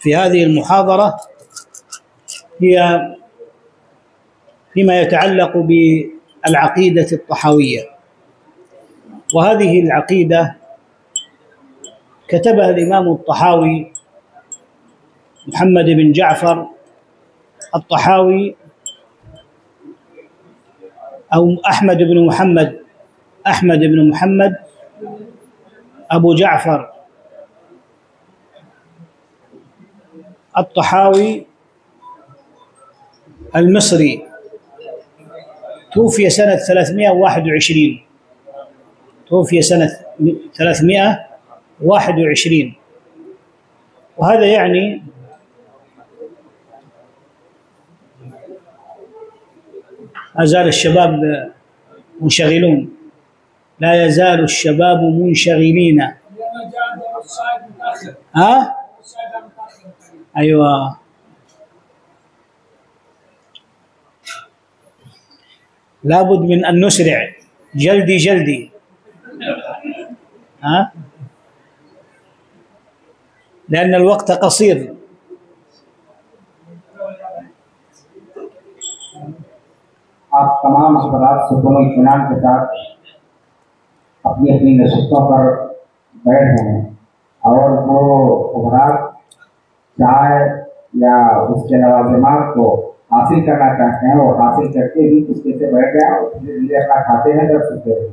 في هذه المحاضرة هي فيما يتعلق بالعقيدة الطحاوية. وهذه العقيدة كتبها الإمام الطحاوي محمد بن جعفر الطحاوي أو أحمد بن محمد أبو جعفر الطحاوي المصري، توفي سنة 321. توفي سنة 321، وهذا يعني ما زال الشباب منشغلون، لا يزال الشباب منشغلين. أيوة، لابد من أن نسرع، جلدي جلدي. لأن الوقت قصير. आप तमाम हज़रात सुकून और इत्मीनान के साथ अपनी अपनी नशिस्तों पर बैठ हैं और वो हज़रात चाय या उसके लवाज़िमात को हासिल करना चाहते हैं और हासिल करके भी कुत्ते से बैठ गए और धीरे अपना खाते हैं जब सुनते हैं।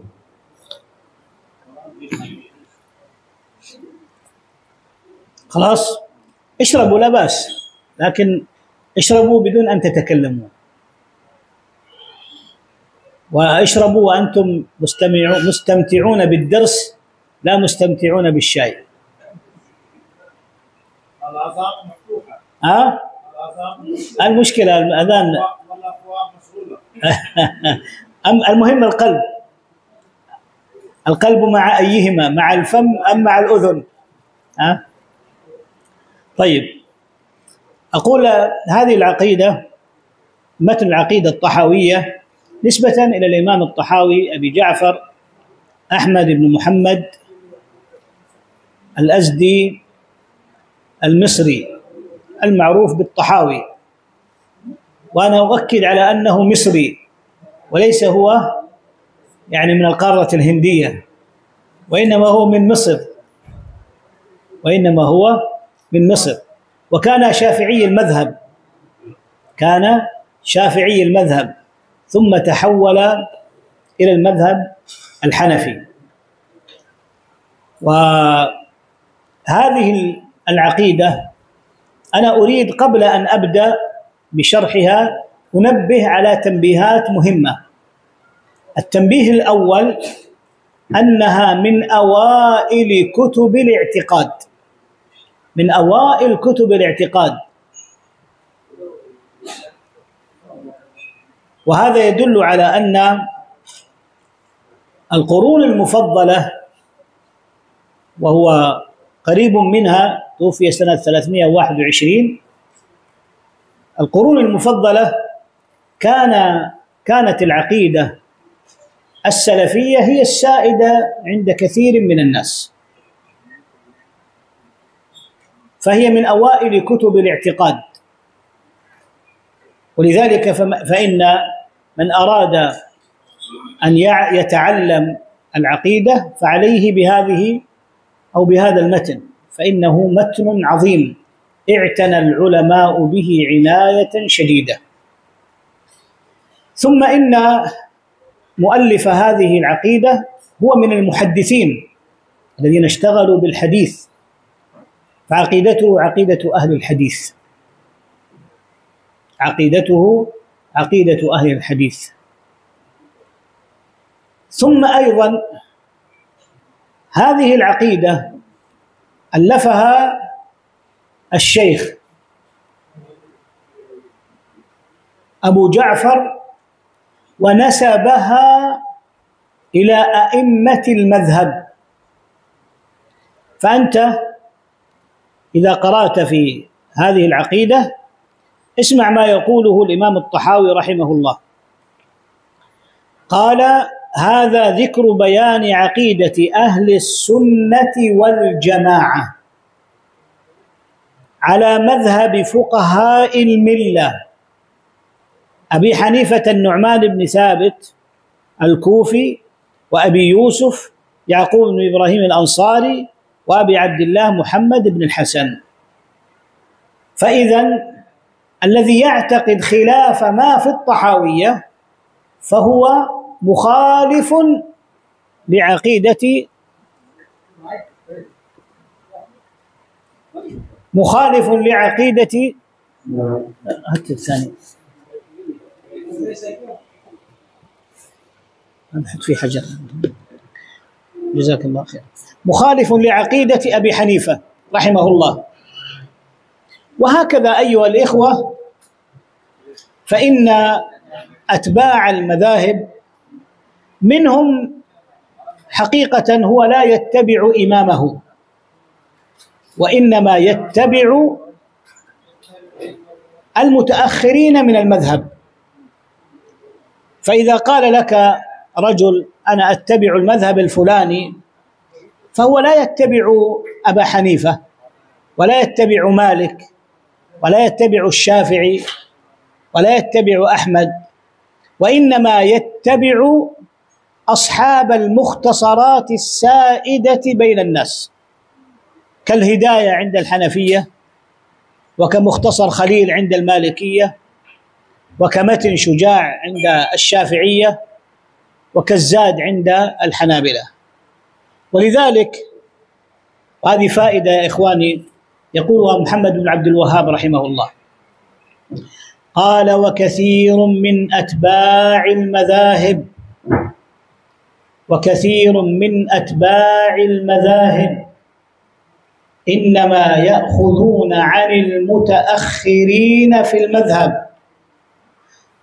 خلاص اشربوا لا بأس، لكن اشربوا بدون أن تتكلموا، واشربوا وأنتم مستمتعون بالدرس لا مستمتعون بالشاي. الآذان مفتوحة. المشكلة الأذان. المهم القلب مع أيهما، مع الفم أم مع الأذن؟ طيب، أقول هذه العقيدة متن العقيدة الطحاوية نسبة إلى الإمام الطحاوي أبي جعفر أحمد بن محمد الأزدي المصري المعروف بالطحاوي، وأنا أؤكد على أنه مصري وليس هو يعني من القارة الهندية، وإنما هو من مصر، وكان شافعي المذهب، ثم تحول إلى المذهب الحنفي. وهذه العقيدة أنا أريد قبل أن أبدأ بشرحها أنبه على تنبيهات مهمة. التنبيه الأول أنها من أوائل كتب الاعتقاد، وهذا يدل على أن القرون المفضلة، وهو قريب منها، توفي سنة 321، القرون المفضلة كانت العقيدة السلفية هي السائدة عند كثير من الناس، فهي من أوائل كتب الاعتقاد. ولذلك فإن من أراد أن يتعلم العقيدة فعليه بهذه أو بهذا المتن، فإنه متن عظيم اعتنى العلماء به عناية شديدة. ثم إن مؤلف هذه العقيدة هو من المحدثين الذين اشتغلوا بالحديث، فعقيدته عقيدة أهل الحديث، عقيدة أهل الحديث. ثم أيضا هذه العقيدة ألفها الشيخ أبو جعفر ونسبها إلى أئمة المذهب. فأنت إذا قرأت في هذه العقيدة اسمع ما يقوله الإمام الطحاوي رحمه الله. قال: هذا ذكر بيان عقيدة أهل السنة والجماعة. على مذهب فقهاء الملة أبي حنيفة النعمان بن ثابت الكوفي، وأبي يوسف يعقوب بن إبراهيم الأنصاري، وأبي عبد الله محمد بن الحسن. فإذا الذي يعتقد خلاف ما في الطحاوية فهو مخالف لعقيدة الثاني. نحط في حجر. جزاك الله خير. مخالف لعقيدة أبي حنيفة رحمه الله. وهكذا أيها الإخوة، فإن أتباع المذاهب منهم حقيقة هو لا يتبع إمامه، وإنما يتبع المتأخرين من المذهب. فإذا قال لك رجل أنا أتبع المذهب الفلاني، فهو لا يتبع أبا حنيفة ولا يتبع مالك ولا يتبع الشافعي ولا يتبع أحمد، وإنما يتبع أصحاب المختصرات السائدة بين الناس، كالهداية عند الحنفية، وكمختصر خليل عند المالكية، وكمتن شجاع عند الشافعية، وكالزاد عند الحنابلة. ولذلك، وهذه فائدة يا إخواني يقولها محمد بن عبد الوهاب رحمه الله، قال: وكثير من أتباع المذاهب إنما يأخذون عن المتأخرين في المذهب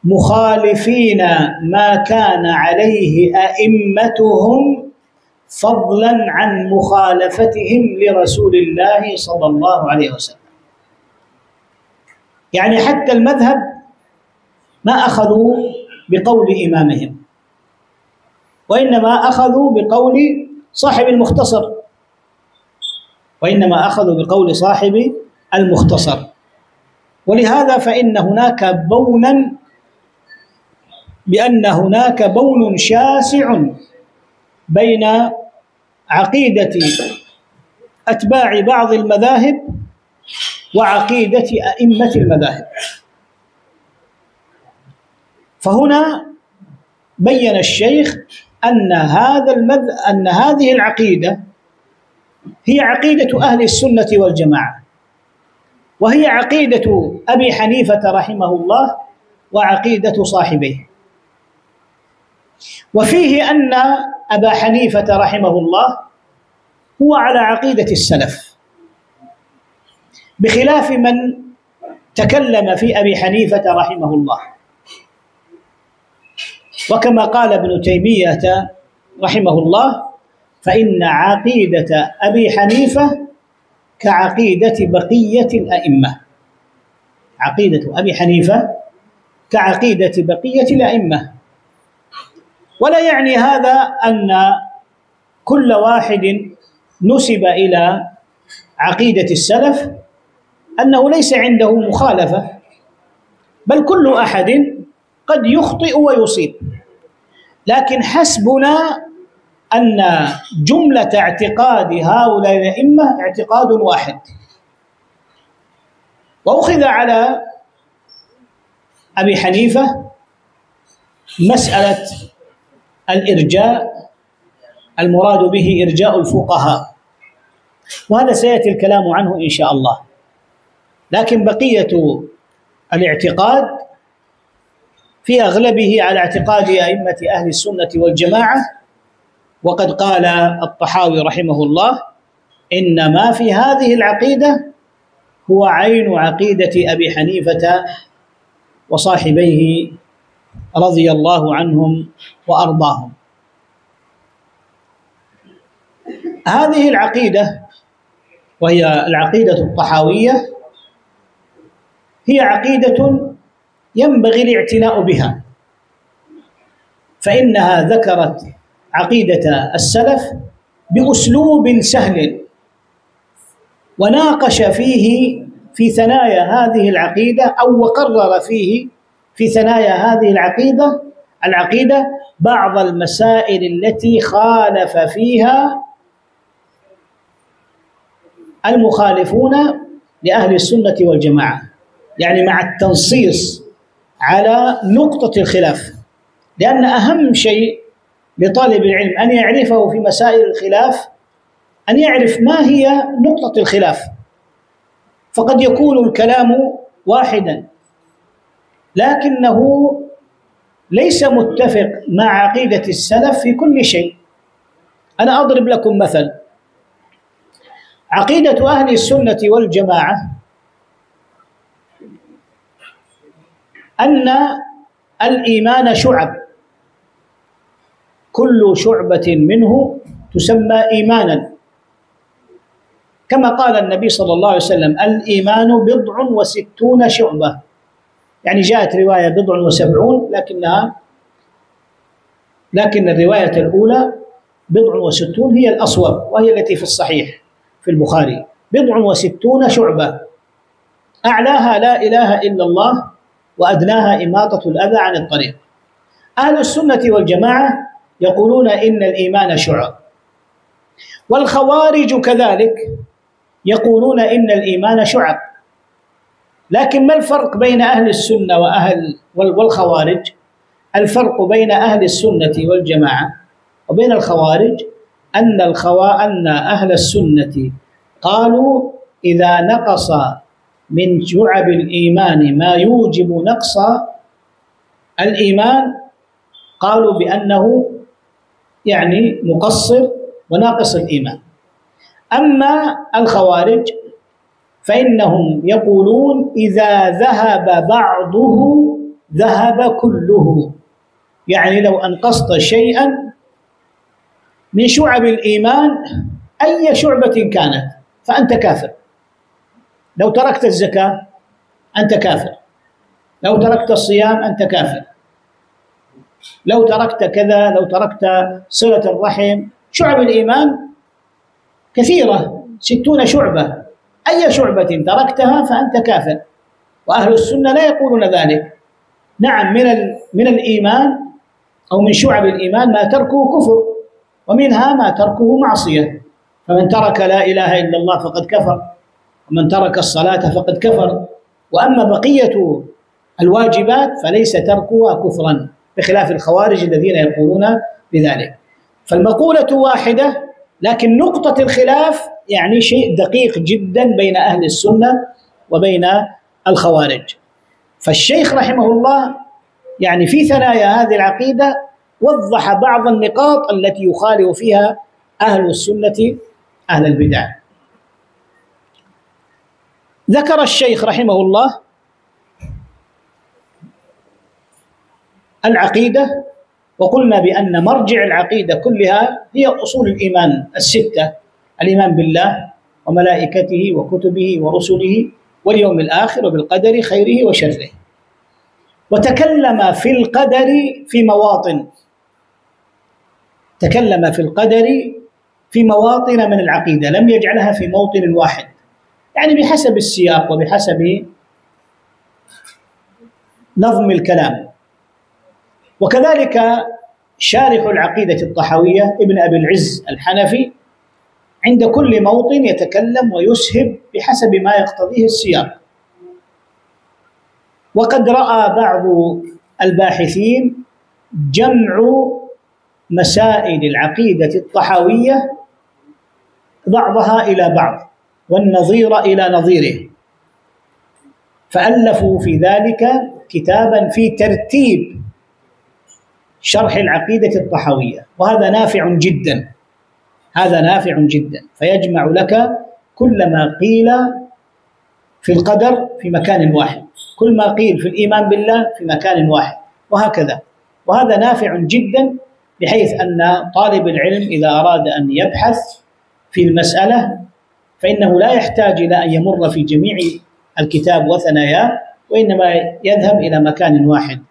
مخالفين ما كان عليه أئمتهم، فضلا عن مخالفتهم لرسول الله صلى الله عليه وسلم. يعني حتى المذهب ما أخذوا بقول إمامهم، وإنما أخذوا بقول صاحب المختصر. ولهذا فإن هناك هناك بون شاسع بين عقيدة أتباع بعض المذاهب وعقيدة أئمة المذاهب. فهنا بين الشيخ أن هذه العقيدة هي عقيدة أهل السنة والجماعة، وهي عقيدة أبي حنيفة رحمه الله وعقيدة صاحبيه. وفيه أن أبا حنيفة رحمه الله هو على عقيدة السلف، بخلاف من تكلم في أبي حنيفة رحمه الله. وكما قال ابن تيمية رحمه الله: فإن عقيدة أبي حنيفة كعقيدة بقية الأئمة. عقيدة أبي حنيفة كعقيدة بقية الأئمة. ولا يعني هذا أن كل واحد نسب إلى عقيدة السلف أنه ليس عنده مخالفة، بل كل أحد قد يخطئ ويصيب، لكن حسبنا أن جملة اعتقاد هؤلاء الأئمة اعتقاد واحد. وأخذ على أبي حنيفة مسألة الإرجاء، المراد به إرجاء الفقهاء، وهذا سيأتي الكلام عنه إن شاء الله. لكن بقية الاعتقاد في أغلبه على اعتقاد أئمة أهل السنة والجماعة. وقد قال الطحاوي رحمه الله: إن ما في هذه العقيدة هو عين عقيدة أبي حنيفة وصاحبيه رضي الله عنهم وأرضاهم. هذه العقيدة، وهي العقيدة الطحاوية، هي عقيدة ينبغي الاعتناء بها، فإنها ذكرت عقيدة السلف بأسلوب سهل، وناقش في في ثنايا هذه العقيدة، أو وقرر فيه في ثنايا هذه العقيدة بعض المسائل التي خالف فيها المخالفون لأهل السنة والجماعة، يعني مع التنصيص على نقطة الخلاف، لأن أهم شيء لطالب العلم أن يعرفه في مسائل الخلاف أن يعرف ما هي نقطة الخلاف. فقد يكون الكلام واحدا لكنه ليس متفق مع عقيدة السلف في كل شيء. أنا أضرب لكم مثل: عقيدة أهل السنة والجماعة أن الإيمان شعب، كل شعبة منه تسمى إيمانا، كما قال النبي صلى الله عليه وسلم: الإيمان 60 شعبة. يعني جاءت رواية 70 لكن الرواية الأولى 60 هي الأصوب، وهي التي في الصحيح في البخاري: 60 شعبة، أعلاها لا إله إلا الله، وأدناها إماطة الأذى عن الطريق. أهل السنة والجماعة يقولون إن الإيمان شعب، والخوارج كذلك يقولون إن الإيمان شعب. لكن ما الفرق بين أهل السنة والخوارج؟ الفرق بين أهل السنة والجماعة وبين الخوارج أن أهل السنة قالوا إذا نقص من شعب الإيمان ما يوجب نقص الإيمان قالوا بأنه يعني مقصر وناقص الإيمان. أما الخوارج فإنهم يقولون إذا ذهب بعضه ذهب كله، يعني لو أنقصت شيئا من شعب الإيمان أي شعبة كانت فأنت كافر. لو تركت الزكاة أنت كافر، لو تركت الصيام أنت كافر، لو تركت كذا، لو تركت صلة الرحم. شعب الإيمان كثيرة، 60 شعبة، أي شعبة تركتها فأنت كافر. وأهل السنة لا يقولون ذلك. نعم، من الإيمان أو من شعب الإيمان ما تركه كفر، ومنها ما تركه معصية. فمن ترك لا إله إلا الله فقد كفر، ومن ترك الصلاة فقد كفر. وأما بقية الواجبات فليس تركها كفرا، بخلاف الخوارج الذين يقولون بذلك. فالمقولة واحدة، لكن نقطة الخلاف يعني شيء دقيق جدا بين أهل السنة وبين الخوارج. فالشيخ رحمه الله يعني في ثنايا هذه العقيدة وضح بعض النقاط التي يخالف فيها أهل السنة أهل البدع. ذكر الشيخ رحمه الله العقيدة، وقلنا بأن مرجع العقيدة كلها هي أصول الإيمان الستة: الإيمان بالله وملائكته وكتبه ورسله واليوم الآخر وبالقدر خيره وشره. وتكلم في القدر في مواطن، تكلم في القدر في مواطن من العقيدة، لم يجعلها في موطن واحد، يعني بحسب السياق وبحسب نظم الكلام. وكذلك شارح العقيدة الطحاوية ابن أبي العز الحنفي عند كل موطن يتكلم ويسهب بحسب ما يقتضيه السياق. وقد رأى بعض الباحثين جمع مسائل العقيدة الطحاوية بعضها إلى بعض والنظير إلى نظيره، فألفوا في ذلك كتابا في ترتيب شرح العقيدة الطحاوية، وهذا نافع جدا، هذا نافع جدا، فيجمع لك كل ما قيل في القدر في مكان واحد، كل ما قيل في الإيمان بالله في مكان واحد، وهكذا. وهذا نافع جدا بحيث أن طالب العلم إذا أراد أن يبحث في المسألة فإنه لا يحتاج إلى أن يمر في جميع الكتاب وثناياه، وإنما يذهب إلى مكان واحد،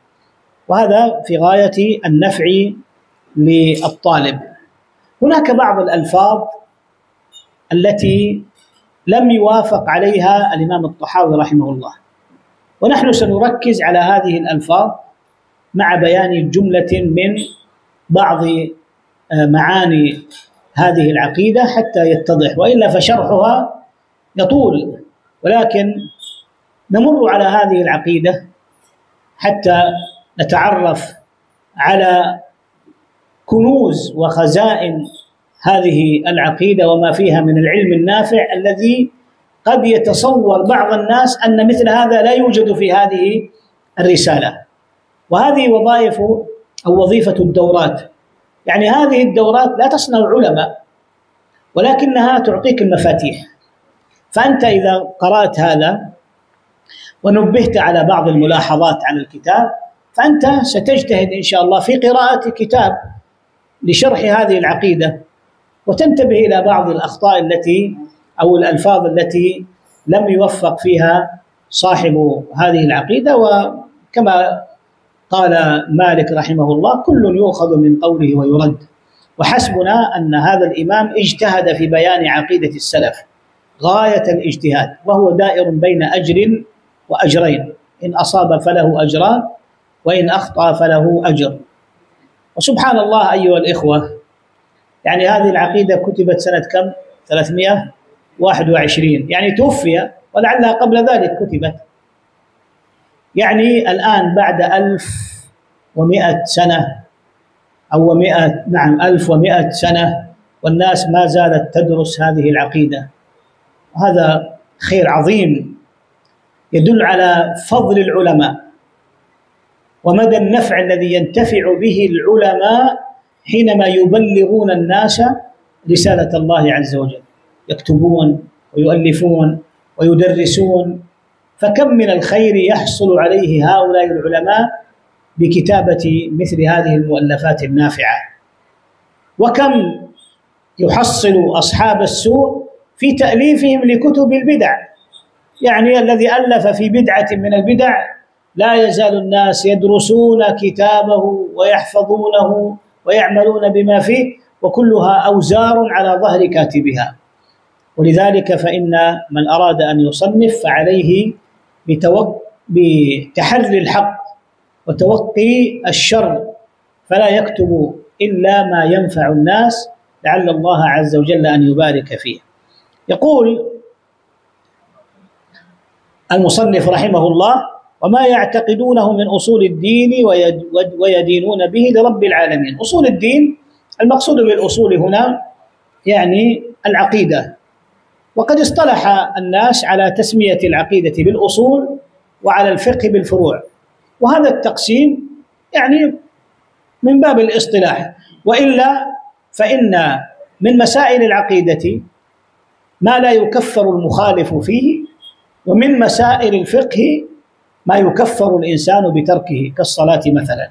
وهذا في غاية النفع للطالب. هناك بعض الألفاظ التي لم يوافق عليها الإمام الطحاوي رحمه الله. ونحن سنركز على هذه الألفاظ مع بيان جملة من بعض معاني هذه العقيدة حتى يتضح، وإلا فشرحها يطول. ولكن نمر على هذه العقيدة حتى نتعرف على كنوز وخزائن هذه العقيدة وما فيها من العلم النافع الذي قد يتصور بعض الناس أن مثل هذا لا يوجد في هذه الرسالة. وهذه وظائف أو وظيفة الدورات، يعني هذه الدورات لا تصنع علماء ولكنها تعطيك المفاتيح. فأنت إذا قرأت هذا ونبهت على بعض الملاحظات على الكتاب فأنت ستجتهد إن شاء الله في قراءة كتاب لشرح هذه العقيدة، وتنتبه إلى بعض الأخطاء التي أو الألفاظ التي لم يوفق فيها صاحب هذه العقيدة. وكما قال مالك رحمه الله: كل يؤخذ من قوله ويرد. وحسبنا أن هذا الإمام اجتهد في بيان عقيدة السلف غاية الاجتهاد، وهو دائر بين أجر وأجرين، إن أصاب فله أجران وإن أخطأ فله أجر. وسبحان الله أيها الإخوة، يعني هذه العقيدة كتبت سنة كم؟ 321، يعني توفي ولعلها قبل ذلك كتبت. يعني الآن بعد 1100 سنة أو 1100 سنة والناس ما زالت تدرس هذه العقيدة. وهذا خير عظيم يدل على فضل العلماء ومدى النفع الذي ينتفع به العلماء حينما يبلغون الناس رسالة الله عز وجل، يكتبون ويؤلفون ويدرسون. فكم من الخير يحصل عليه هؤلاء العلماء بكتابة مثل هذه المؤلفات النافعة، وكم يحصل أصحاب السوء في تأليفهم لكتب البدع. يعني الذي ألف في بدعة من البدع لا يزال الناس يدرسون كتابه ويحفظونه ويعملون بما فيه، وكلها أوزار على ظهر كاتبها. ولذلك فإن من أراد أن يصنف فعليه بتحري الحق وتوقي الشر، فلا يكتب إلا ما ينفع الناس لعل الله عز وجل أن يبارك فيه. يقول المصنف رحمه الله: وما يعتقدونه من أصول الدين ويدينون به لرب العالمين. أصول الدين المقصود بالأصول هنا يعني العقيدة، وقد اصطلح الناس على تسمية العقيدة بالأصول وعلى الفقه بالفروع، وهذا التقسيم يعني من باب الاصطلاح، وإلا فإن من مسائل العقيدة ما لا يكفر المخالف فيه، ومن مسائل الفقه ما يكفر الإنسان بتركه كالصلاة مثلا.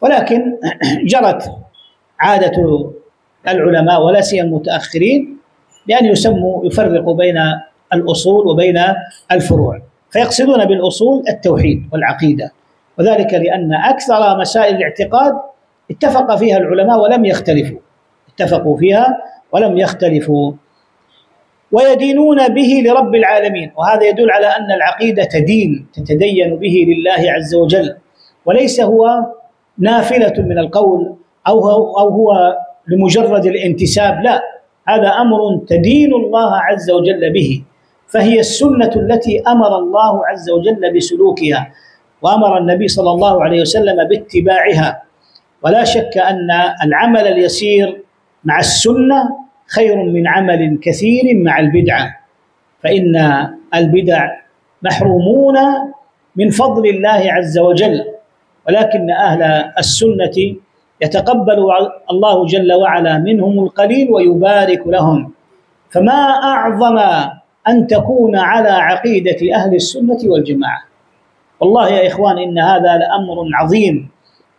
ولكن جرت عادة العلماء ولا سيما المتأخرين بأن يفرقوا بين الأصول وبين الفروع، فيقصدون بالأصول التوحيد والعقيدة، وذلك لأن أكثر مسائل الاعتقاد اتفق فيها العلماء ولم يختلفوا، اتفقوا فيها ولم يختلفوا. ويدينون به لرب العالمين، وهذا يدل على أن العقيدة دين تتدين به لله عز وجل، وليس هو نافلة من القول أو هو لمجرد الانتساب، لا، هذا أمر تدين الله عز وجل به، فهي السنة التي أمر الله عز وجل بسلوكها وأمر النبي صلى الله عليه وسلم باتباعها. ولا شك أن العمل اليسير مع السنة خير من عمل كثير مع البدعة، فإن البدع محرومون من فضل الله عز وجل، ولكن أهل السنة يتقبل الله جل وعلا منهم القليل ويبارك لهم. فما أعظم أن تكون على عقيدة أهل السنة والجماعة. والله يا إخوان إن هذا لأمر عظيم،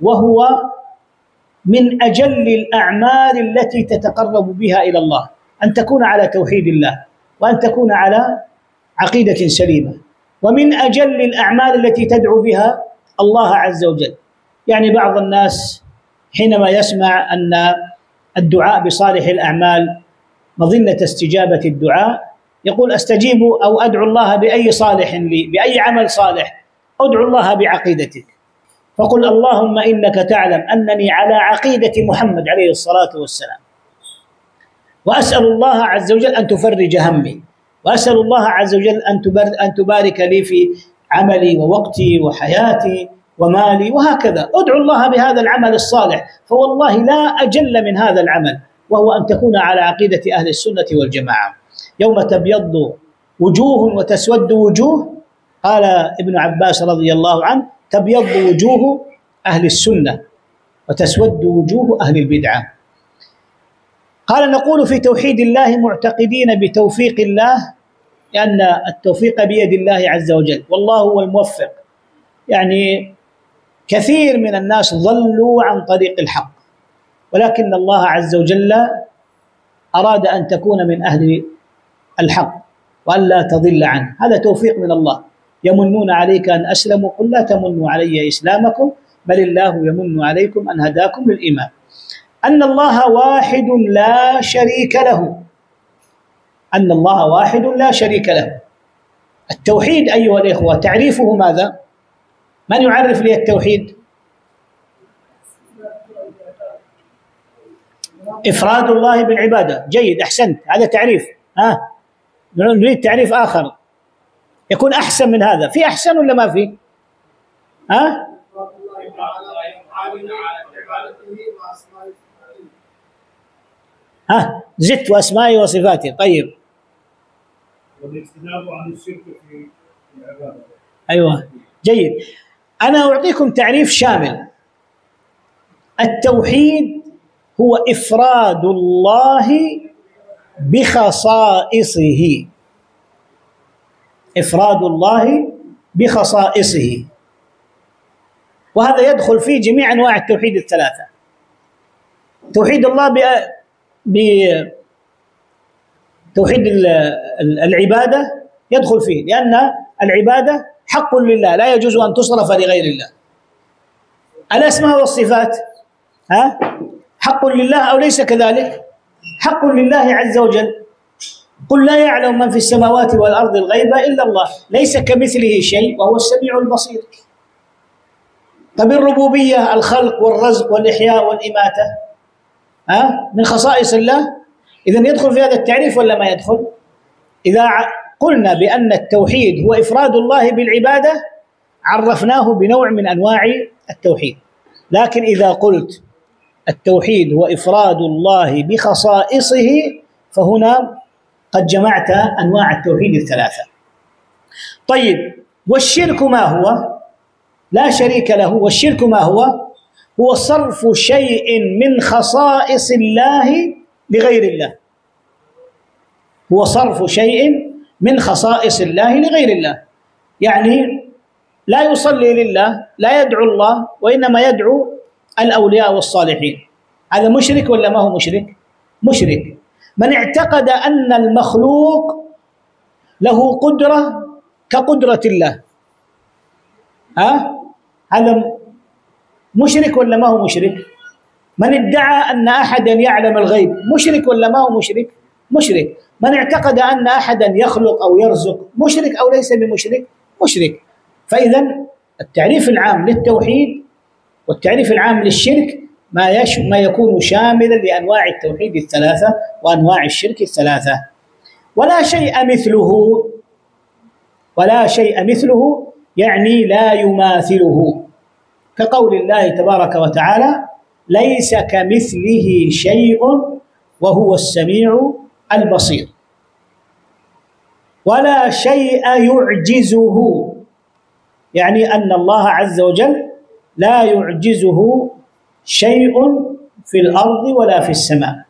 وهو من أجل الأعمال التي تتقرب بها إلى الله، أن تكون على توحيد الله وأن تكون على عقيدة سليمة، ومن أجل الأعمال التي تدعو بها الله عز وجل. يعني بعض الناس حينما يسمع أن الدعاء بصالح الأعمال مظنة استجابة الدعاء يقول أستجيب أو أدعو الله بأي صالح لي، بأي عمل صالح، أدعو الله بعقيدتك، فقل اللهم إنك تعلم أنني على عقيدة محمد عليه الصلاة والسلام، وأسأل الله عز وجل أن تفرج همي، وأسأل الله عز وجل أن تبارك لي في عملي ووقتي وحياتي ومالي، وهكذا أدعو الله بهذا العمل الصالح، فوالله لا أجل من هذا العمل، وهو أن تكون على عقيدة أهل السنة والجماعة. يوم تبيض وجوه وتسود وجوه، قال ابن عباس رضي الله عنه: تبيض وجوه أهل السنة وتسود وجوه أهل البدعة. قال: نقول في توحيد الله معتقدين بتوفيق الله، لأن التوفيق بيد الله عز وجل، والله هو الموفق. يعني كثير من الناس ضلوا عن طريق الحق، ولكن الله عز وجل أراد أن تكون من أهل الحق وأن لا تضل عنه، هذا توفيق من الله. يمنون عليك أن أسلموا، قل لا تمنوا علي إسلامكم بل الله يمن عليكم أن هداكم للإيمان. أن الله واحد لا شريك له، أن الله واحد لا شريك له. التوحيد أيها الإخوة تعريفه ماذا؟ من يعرف لي التوحيد؟ إفراد الله بالعبادة. جيد، أحسنت، هذا تعريف. نريد تعريف آخر يكون أحسن من هذا. في أحسن ولا ما في؟ زدت وأسمائه وصفاته. طيب، والاجتناب عن الشرك في العبادة. أيوة، جيد. أنا أعطيكم تعريف شامل. التوحيد هو إفراد الله بخصائصه، إفراد الله بخصائصه، وهذا يدخل فيه جميع أنواع التوحيد الثلاثة. توحيد الله بتوحيد العبادة يدخل فيه، لأن العبادة حق لله لا يجوز أن تصرف لغير الله. الأسماء والصفات حق لله أو ليس كذلك؟ حق لله عز وجل. قل لا يعلم من في السماوات والأرض الغيب إلا الله، ليس كمثله شيء وهو السميع البصير. طب الربوبية، الخلق والرزق والإحياء والإماتة، من خصائص الله، إذن يدخل في هذا التعريف ولا ما يدخل؟ إذا قلنا بأن التوحيد هو إفراد الله بالعبادة عرفناه بنوع من أنواع التوحيد، لكن إذا قلت التوحيد هو إفراد الله بخصائصه فهنا قد جمعت أنواع التوحيد الثلاثة. طيب، والشرك ما هو؟ لا شريك له. والشرك ما هو؟ هو صرف شيء من خصائص الله لغير الله. هو صرف شيء من خصائص الله لغير الله، يعني لا يصلي لله، لا يدعو الله، وإنما يدعو الأولياء والصالحين. هذا مشرك ولا ما هو مشرك؟ مشرك. من اعتقد أن المخلوق له قدرة كقدرة الله، هذا مشرك ولا ما هو مشرك؟ من ادعى أن أحدا يعلم الغيب مشرك ولا ما هو مشرك؟ مشرك. من اعتقد أن أحدا يخلق أو يرزق مشرك أو ليس بمشرك؟ مشرك. فإذا التعريف العام للتوحيد والتعريف العام للشرك ما يكون شاملا لأنواع التوحيد الثلاثة وأنواع الشرك الثلاثة. ولا شيء مثله، ولا شيء مثله يعني لا يماثله، كقول الله تبارك وتعالى: ليس كمثله شيء وهو السميع البصير. ولا شيء يعجزه، يعني أن الله عز وجل لا يعجزه شيء في الأرض ولا في السماء.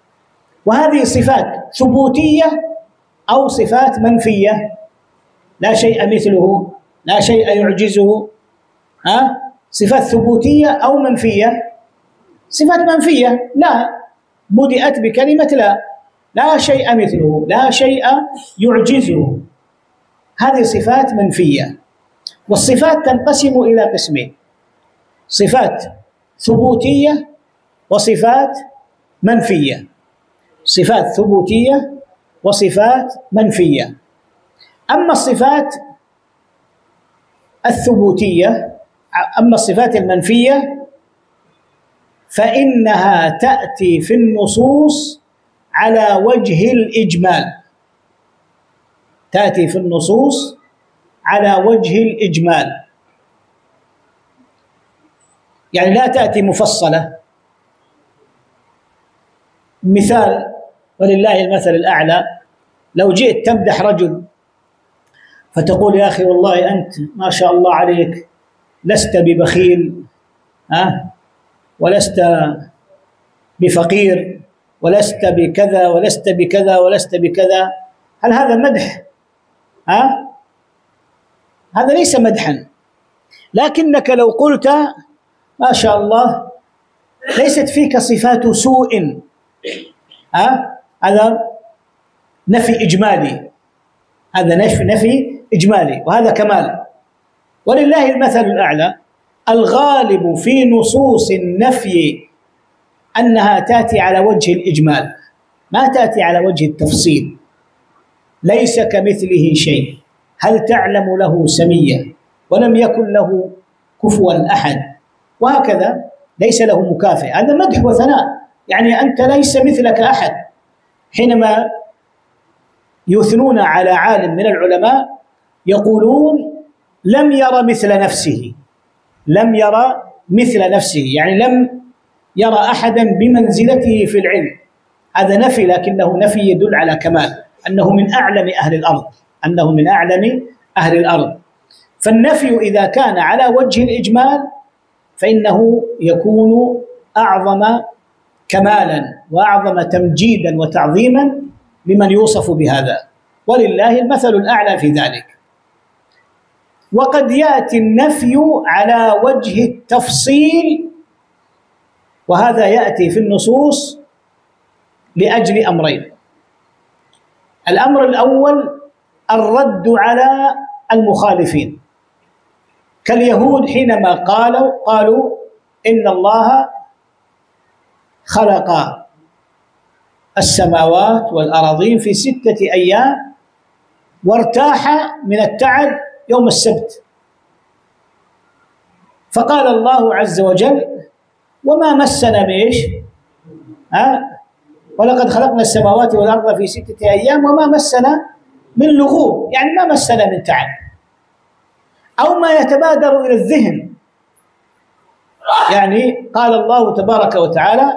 وهذه صفات ثبوتية أو صفات منفية. لا شيء مثله، لا شيء يعجزه، صفات ثبوتية أو منفية؟ صفات منفية، لا، بدأت بكلمة لا. لا شيء مثله، لا شيء يعجزه، هذه صفات منفية. والصفات تنقسم إلى قسمين: صفات ثبوتية وصفات منفية. صفات ثبوتية وصفات منفية. أما الصفات الثبوتية، أما الصفات المنفية فإنها تأتي في النصوص على وجه الإجمال، تأتي في النصوص على وجه الإجمال، يعني لا تأتي مفصلة. مثال ولله المثل الأعلى، لو جئت تمدح رجل فتقول يا أخي والله أنت ما شاء الله عليك لست ببخيل ولست بفقير ولست بكذا ولست بكذا ولست بكذا، هل هذا مدح؟ هذا ليس مدحا. لكنك لو قلت ما شاء الله ليست فيك صفات سوء، هذا نفي إجمالي، هذا نفي إجمالي، وهذا كمال. ولله المثل الأعلى. الغالب في نصوص النفي أنها تأتي على وجه الإجمال، ما تأتي على وجه التفصيل. ليس كمثله شيء، هل تعلم له سمية، ولم يكن له كفوا أحد، وهكذا ليس له مكافئ. هذا مدح وثناء، يعني أنت ليس مثلك أحد. حينما يثنون على عالم من العلماء يقولون لم ير مثل نفسه، لم ير مثل نفسه، يعني لم يرى أحدا بمنزلته في العلم. هذا نفي، لكنه نفي يدل على كمال، أنه من أعلم أهل الأرض، أنه من أعلم أهل الأرض. فالنفي إذا كان على وجه الإجمال فإنه يكون أعظم كمالا وأعظم تمجيدا وتعظيما لمن يوصف بهذا، ولله المثل الأعلى في ذلك. وقد يأتي النفي على وجه التفصيل، وهذا يأتي في النصوص لأجل أمرين. الأمر الأول الرد على المخالفين، كاليهود حينما قالوا إن الله خلق السماوات والأراضين في 6 أيام وارتاح من التعب يوم السبت. فقال الله عز وجل وما مسنا بإيش؟ ولقد خلقنا السماوات والأرض في 6 أيام وما مسنا من لغوب، يعني ما مسنا من تعب. أو ما يتبادر إلى الذهن، يعني قال الله تبارك وتعالى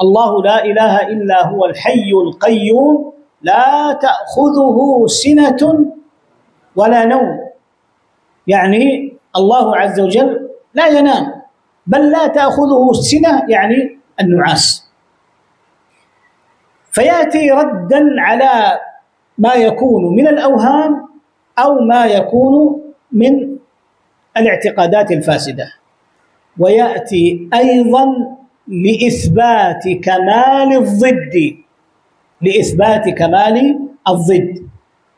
الله لا إله إلا هو الحي القيوم لا تأخذه سنة ولا نوم، يعني الله عز وجل لا ينام، بل لا تأخذه السنة يعني النعاس. فيأتي ردا على ما يكون من الأوهام أو ما يكون من الاعتقادات الفاسدة، ويأتي أيضا لإثبات كمال الضد، لإثبات كمال الضد.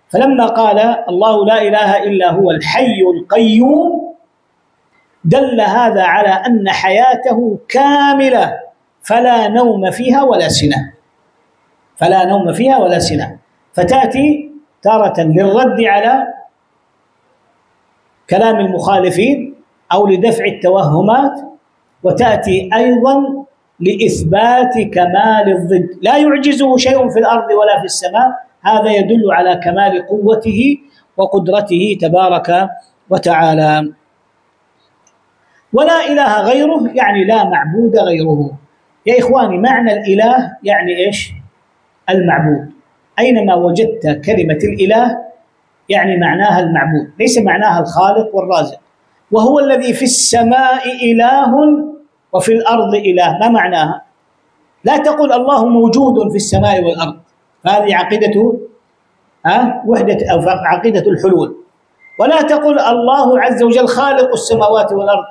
فلما قال الله لا إله إلا هو الحي القيوم دل هذا على أن حياته كاملة فلا نوم فيها ولا سنة، فلا نوم فيها ولا سنة. فتأتي تارة للرد على كلام المخالفين أو لدفع التوهمات، وتأتي أيضا لإثبات كمال الضد. لا يعجزه شيء في الأرض ولا في السماء، هذا يدل على كمال قوته وقدرته تبارك وتعالى. ولا إله غيره يعني لا معبود غيره. يا إخواني معنى الإله يعني إيش؟ المعبود. أينما وجدت كلمة الإله يعني معناها المعبود، ليس معناها الخالق والرازق. وهو الذي في السماء إله وفي الأرض إله. ما معناها؟ لا تقل الله موجود في السماء والأرض، هذه عقيدة وحدة أو عقيدة الحلول. ولا تقل الله عز وجل خالق السماوات والأرض،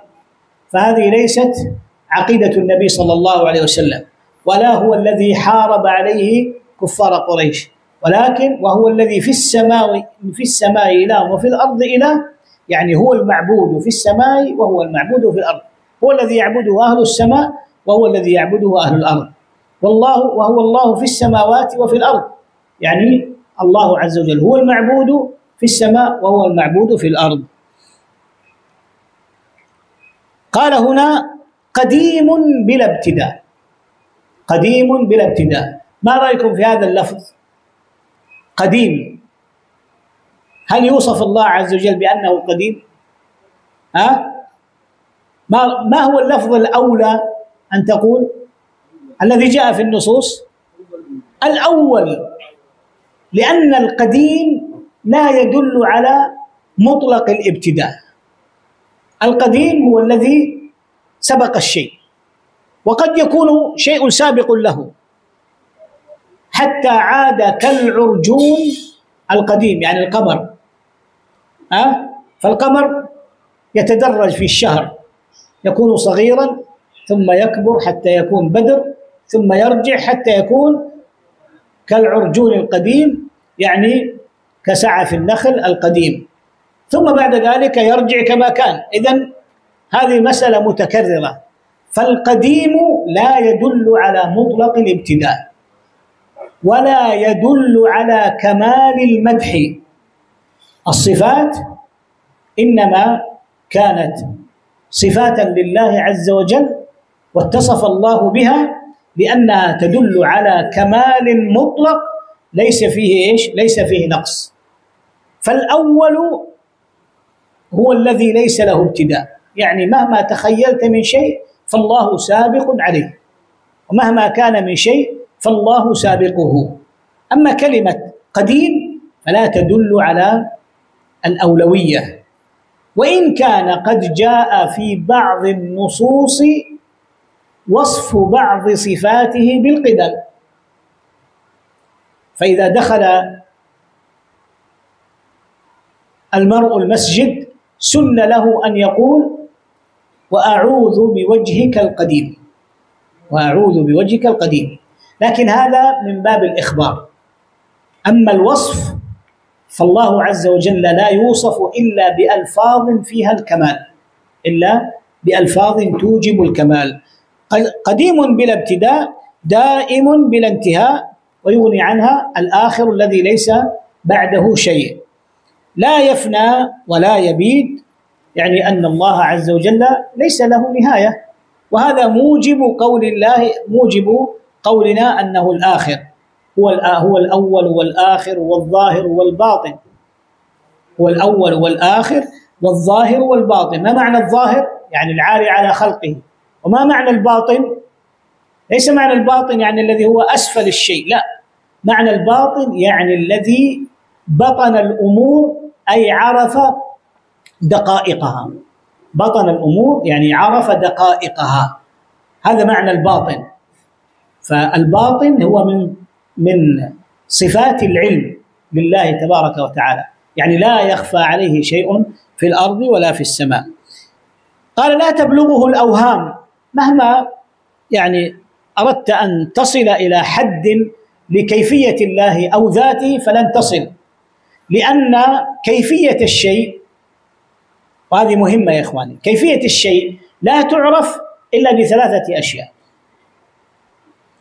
فهذه ليست عقيدة النبي صلى الله عليه وسلم. ولا هو الذي حارب عليه كفار قريش، ولكن وهو الذي في السماء إله وفي الأرض إله، يعني هو المعبود في السماء وهو المعبود في الأرض. هو الذي يعبده أهل السماء وهو الذي يعبده أهل الأرض. وهو الله في السماوات وفي الأرض، يعني الله عز وجل هو المعبود في السماء وهو المعبود في الأرض. قال هنا قديم بلا ابتداء، قديم بلا ابتداء. ما رأيكم في هذا اللفظ قديم؟ هل يوصف الله عز وجل بأنه قديم؟ ما هو اللفظ الأولى أن تقول الذي جاء في النصوص؟ الأول، لأن القديم لا يدل على مطلق الابتداء. القديم هو الذي سبق الشيء، وقد يكون شيء سابق له حتى عاد كالعرجون القديم، يعني القمر. فالقمر يتدرج في الشهر، يكون صغيرا ثم يكبر حتى يكون بدر، ثم يرجع حتى يكون كالعرجون القديم، يعني كسعف النخل القديم، ثم بعد ذلك يرجع كما كان. إذن هذه مسألة متكررة. فالقديم لا يدل على مطلق الابتداء، ولا يدل على كمال المدح. الصفات إنما كانت صفات لله عز وجل، واتصف الله بها لأنها تدل على كمال مطلق ليس فيه ليس فيه نقص. فالأول هو الذي ليس له ابتداء، يعني مهما تخيلت من شيء فالله سابق عليه، ومهما كان من شيء فالله سابقه. أما كلمة قديم فلا تدل على الأولوية، وإن كان قد جاء في بعض النصوص وصف بعض صفاته بالقدم. فإذا دخل المرء المسجد سن له أن يقول وأعوذ بوجهك القديم، وأعوذ بوجهك القديم، لكن هذا من باب الإخبار. أما الوصف فالله عز وجل لا يوصف إلا بألفاظ فيها الكمال، إلا بألفاظ توجب الكمال. قديم بلا ابتداء، دائم بلا انتهاء، ويغني عنها الآخر الذي ليس بعده شيء، لا يفنى ولا يبيد، يعني أن الله عز وجل ليس له نهاية. وهذا موجب قول الله، موجب قولنا أنه الآخر، هو الأول والآخر والظاهر والباطن، هو الأول والآخر والظاهر والباطن. ما معنى الظاهر؟ يعني العالي على خلقه. وما معنى الباطن؟ ليس معنى الباطن يعني الذي هو أسفل الشيء، لا، معنى الباطن يعني الذي بطن الأمور، أي عرف دقائقها. بطن الأمور يعني عرف دقائقها، هذا معنى الباطن. فالباطن هو من صفات العلم لله تبارك وتعالى، يعني لا يخفى عليه شيء في الأرض ولا في السماء. قال لا تبلغه الأوهام، مهما يعني أردت أن تصل إلى حد لكيفية الله أو ذاته فلن تصل، لأن كيفية الشيء، وهذه مهمة يا إخواني، كيفية الشيء لا تعرف إلا بثلاثة أشياء.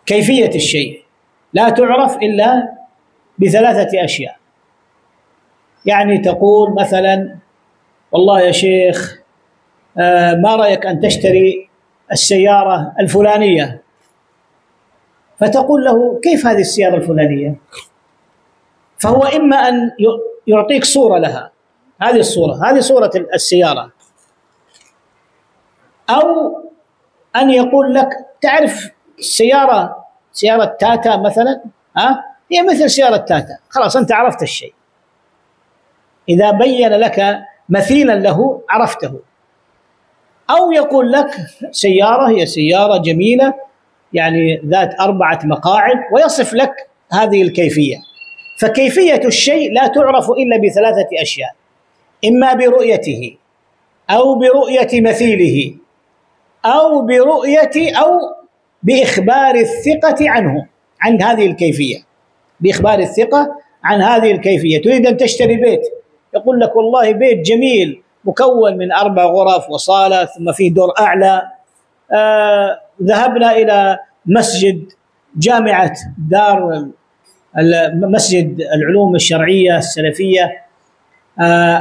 كيفية الشيء لا تعرف إلا بثلاثة أشياء. يعني تقول مثلا والله يا شيخ ما رأيك أن تشتري السيارة الفلانية؟ فتقول له كيف هذه السيارة الفلانية؟ فهو إما أن يعطيك صورة لها، هذه الصورة، هذه صورة السيارة، أو أن يقول لك تعرف سيارة تاتا مثلا، هي مثل سيارة تاتا، خلاص أنت عرفت الشيء. إذا بين لك مثيلا له عرفته. أو يقول لك سيارة هي سيارة جميلة يعني ذات 4 مقاعد، ويصف لك هذه الكيفية. فكيفية الشيء لا تعرف إلا بثلاثة أشياء، إما برؤيته أو برؤية مثيله أو بإخبار الثقة عنه، عن هذه الكيفية، بإخبار الثقة عن هذه الكيفية. تريد أن تشتري بيت، يقول لك والله بيت جميل مكون من 4 غرف وصالة ثم فيه دور أعلى. ذهبنا إلى مسجد مسجد العلوم الشرعية السلفية،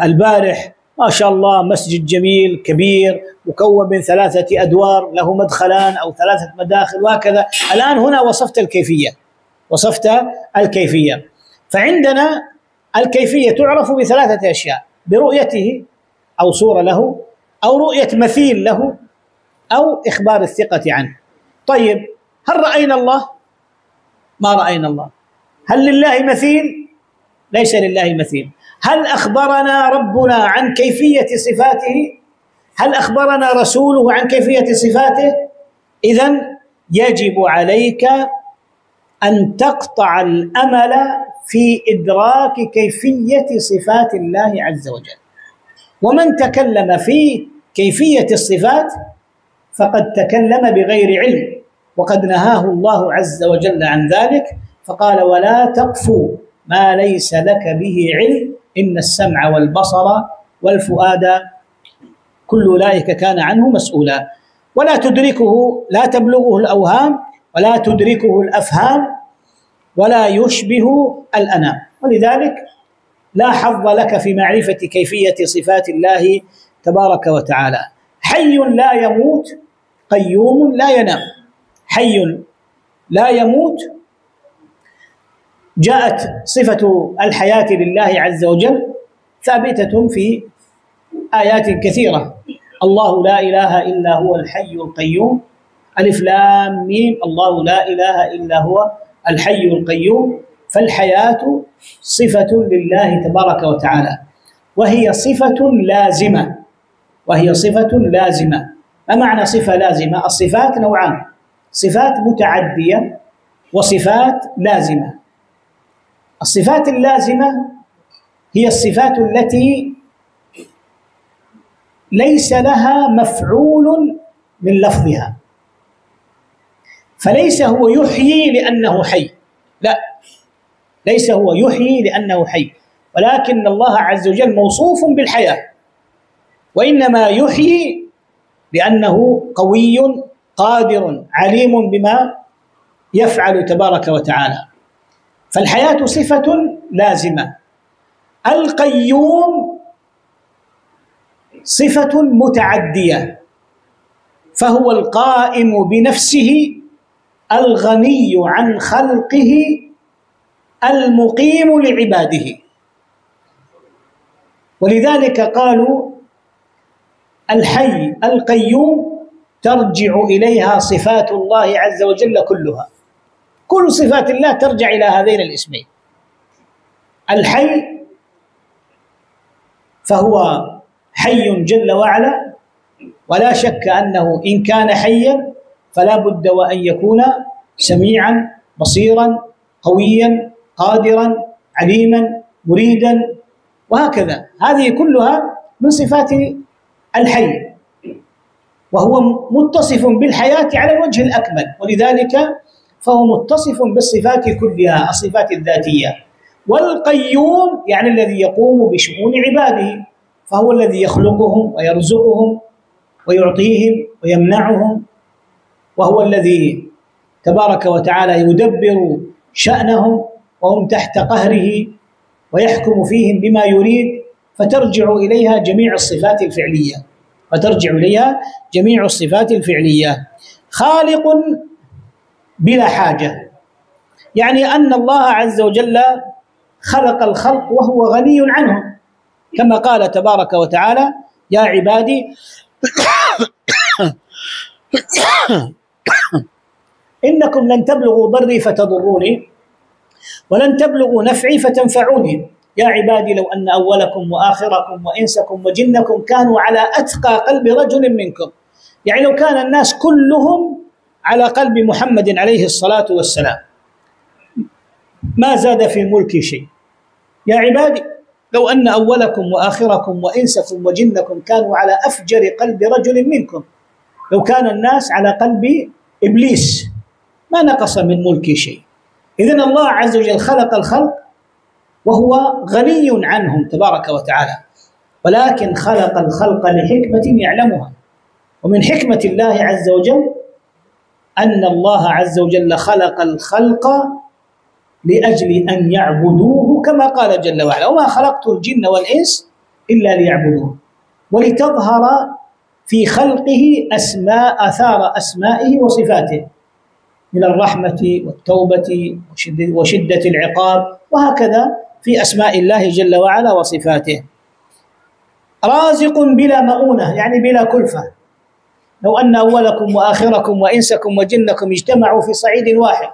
البارح ما شاء الله مسجد جميل كبير مكون من 3 أدوار له مدخلان أو 3 مداخل وهكذا. الآن هنا وصفت الكيفية. فعندنا الكيفية تعرف ب3 أشياء: برؤيته أو صورة له، أو رؤية مثيل له، أو إخبار الثقة عنه. طيب، هل رأينا الله؟ ما رأينا الله. هل لله مثيل؟ ليس لله مثيل. هل أخبرنا ربنا عن كيفية صفاته؟ هل أخبرنا رسوله عن كيفية صفاته؟ إذن يجب عليك أن تقطع الأمل في إدراك كيفية صفات الله عز وجل. ومن تكلم في كيفية الصفات فقد تكلم بغير علم، وقد نهاه الله عز وجل عن ذلك فقال: ولا تقف ما ليس لك به علم إن السمع والبصر والفؤاد كل أولئك كان عنه مسؤولا. ولا تدركه، لا تبلغه الأوهام، ولا تدركه الأفهام، ولا يشبه الأنام. ولذلك لا حظ لك في معرفة كيفية صفات الله تبارك وتعالى. حي لا يموت، قيوم لا ينام. حي لا يموت، جاءت صفة الحياة لله عز وجل ثابتة في آيات كثيرة: الله لا إله إلا هو الحي القيوم، ألف لام ميم، الله لا إله إلا هو الحي القيوم. فالحياة صفة لله تبارك وتعالى، وهي صفة لازمة. ما معنى صفة لازمة؟ الصفات نوعان: صفات متعدية وصفات لازمة. الصفات اللازمة هي الصفات التي ليس لها مفعول من لفظها، فليس هو يحيي لأنه حي، لا، ليس هو يحيي لأنه حي، ولكن الله عز وجل موصوف بالحياة، وإنما يحيي لأنه قوي قادر عليم بما يفعل تبارك وتعالى. فالحياة صفة لازمة. القيوم صفة متعدية، فهو القائم بنفسه الغني عن خلقه المقيم لعباده. ولذلك قالوا الحي القيوم ترجع إليها صفات الله عز وجل كلها. كل صفات الله ترجع إلى هذين الاسمين: الحي فهو حي جل وعلا، ولا شك أنه إن كان حيا فلا بد وأن يكون سميعا بصيرا قويا قادرا عليما مريدا، وهكذا. هذه كلها من صفات الحي، وهو متصف بالحياة على الوجه الأكمل، ولذلك فهو متصف بالصفات كلها، الصفات الذاتية. والقيوم يعني الذي يقوم بشؤون عباده، فهو الذي يخلقهم ويرزقهم ويعطيهم ويمنعهم، وهو الذي تبارك وتعالى يدبر شأنهم وهم تحت قهره ويحكم فيهم بما يريد. فترجع إليها جميع الصفات الفعلية. خالق بلا حاجة، يعني أن الله عز وجل خلق الخلق وهو غني عنهم، كما قال تبارك وتعالى: يا عبادي إنكم لن تبلغوا ضري فتضروني ولن تبلغوا نفعي فتنفعوني. يا عبادي لو أن أولكم وآخركم وإنسكم وجنكم كانوا على أتقى قلب رجل منكم، يعني لو كان الناس كلهم على قلب محمد عليه الصلاة والسلام ما زاد في ملكي شيء. يا عبادي لو أن أولكم وآخركم وإنسكم وجنكم كانوا على أفجر قلب رجل منكم، لو كان الناس على قلب إبليس ما نقص من ملكي شيء. إذن الله عز وجل خلق الخلق وهو غني عنهم تبارك وتعالى، ولكن خلق الخلق لحكمة يعلمها. ومن حكمة الله عز وجل أن الله عز وجل خلق الخلق لأجل أن يعبدوه كما قال جل وعلا: وما خلقت الجن والإنس إلا ليعبدون. ولتظهر في خلقه آثار أسمائه وصفاته من الرحمة والتوبة وشدة العقاب، وهكذا في أسماء الله جل وعلا وصفاته. رازق بلا مؤونة، يعني بلا كلفة. لو أن أولكم وآخركم وإنسكم وجنكم اجتمعوا في صعيد واحد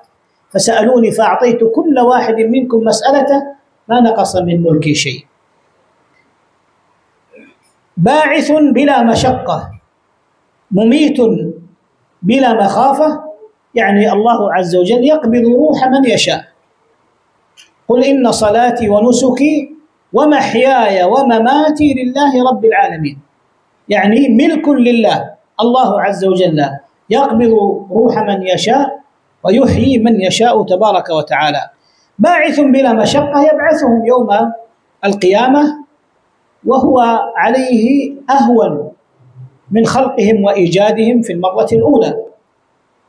فسألوني فأعطيت كل واحد منكم مسألته ما نقص من ملكي شيء. باعث بلا مشقة، مميت بلا مخافة، يعني الله عز وجل يقبض روح من يشاء. قل إن صلاتي ونسكي ومحياي ومماتي لله رب العالمين، يعني ملك لله. الله عز وجل يقبض روح من يشاء ويحيي من يشاء تبارك وتعالى. باعث بلا مشقة، يبعثهم يوم القيامة وهو عليه أهون من خلقهم وإيجادهم في المرة الأولى،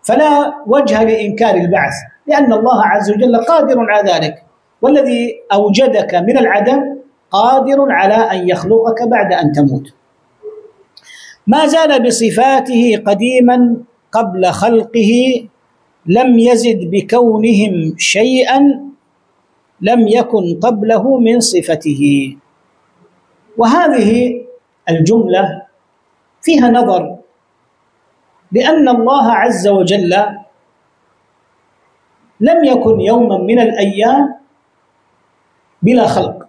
فلا وجه لإنكار البعث، لأن الله عز وجل قادر على ذلك، والذي أوجدك من العدم قادر على أن يخلقك بعد أن تموت. ما زال بصفاته قديما قبل خلقه، لم يزد بكونهم شيئا لم يكن قبله من صفته. وهذه الجملة فيها نظر، لأن الله عز وجل لم يكن يوما من الأيام بلا خلق،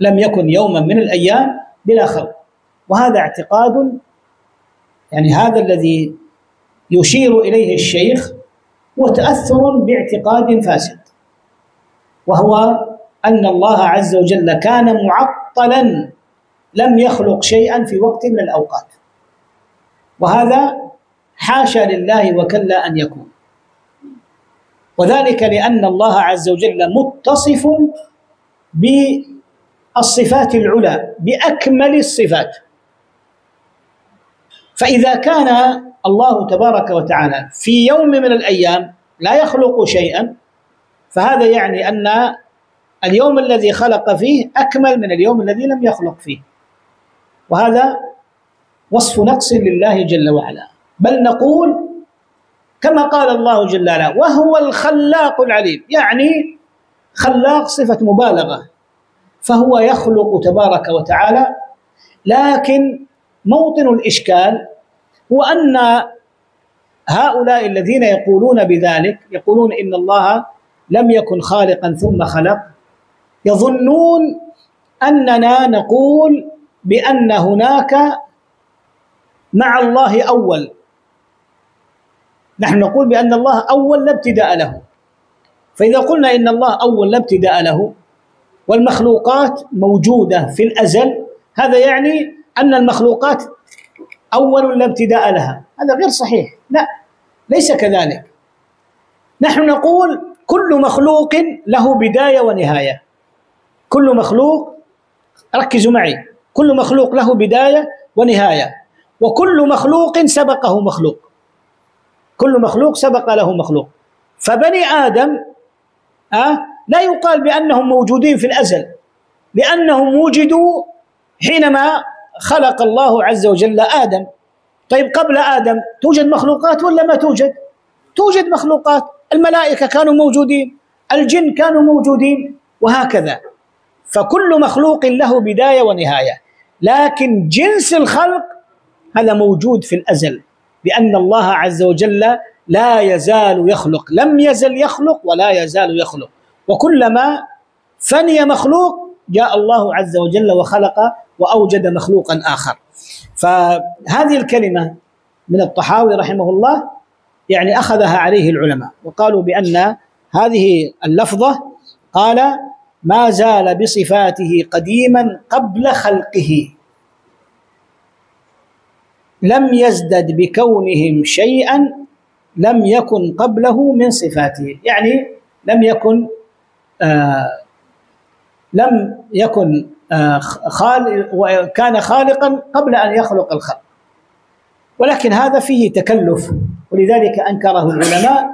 لم يكن يوما من الأيام بلا خلق. وهذا اعتقاد، يعني هذا الذي يشير إليه الشيخ هو تأثر باعتقاد فاسد، وهو أن الله عز وجل كان معطلا لم يخلق شيئا في وقت من الأوقات، وهذا حاشا لله وكلا أن يكون. وذلك لأن الله عز وجل متصف بالصفات العلى بأكمل الصفات. فإذا كان الله تبارك وتعالى في يوم من الأيام لا يخلق شيئا، فهذا يعني أن اليوم الذي خلق فيه أكمل من اليوم الذي لم يخلق فيه، وهذا وصف نقص لله جل وعلا. بل نقول كما قال الله جل وعلا: وهو الخلاق العليم، يعني خلاق صفة مبالغة، فهو يخلق تبارك وتعالى. لكن موطن الإشكال هو أن هؤلاء الذين يقولون بذلك، يقولون إن الله لم يكن خالقا ثم خلق، يظنون أننا نقول بأن هناك مع الله أول. نحن نقول بأن الله أول لا ابتداء له، فإذا قلنا إن الله أول لا ابتداء له والمخلوقات موجودة في الأزل، هذا يعني أن المخلوقات أول لا ابتداء لها. هذا غير صحيح، لا، ليس كذلك. نحن نقول كل مخلوق له بداية ونهاية، كل مخلوق، ركزوا معي، كل مخلوق له بداية ونهاية، وكل مخلوق سبقه مخلوق، كل مخلوق سبق له مخلوق. فبني آدم لا يقال بأنهم موجودين في الأزل، لأنهم وجدوا حينما خلق الله عز وجل آدم. طيب قبل آدم توجد مخلوقات ولا ما توجد؟ توجد مخلوقات، الملائكة كانوا موجودين، الجن كانوا موجودين، وهكذا. فكل مخلوق له بداية ونهاية، لكن جنس الخلق هذا موجود في الأزل، لأن الله عز وجل لا يزال يخلق، لم يزل يخلق ولا يزال يخلق، وكلما فني مخلوق جاء الله عز وجل وخلق وأوجد مخلوقا آخر. فهذه الكلمة من الطحاوي رحمه الله يعني أخذها عليه العلماء، وقالوا بأن هذه اللفظة قال: ما زال بصفاته قديما قبل خلقه، لم يزدد بكونهم شيئا لم يكن قبله من صفاته، يعني لم يكن كان خالقا قبل أن يخلق الخلق. ولكن هذا فيه تكلف، ولذلك أنكره العلماء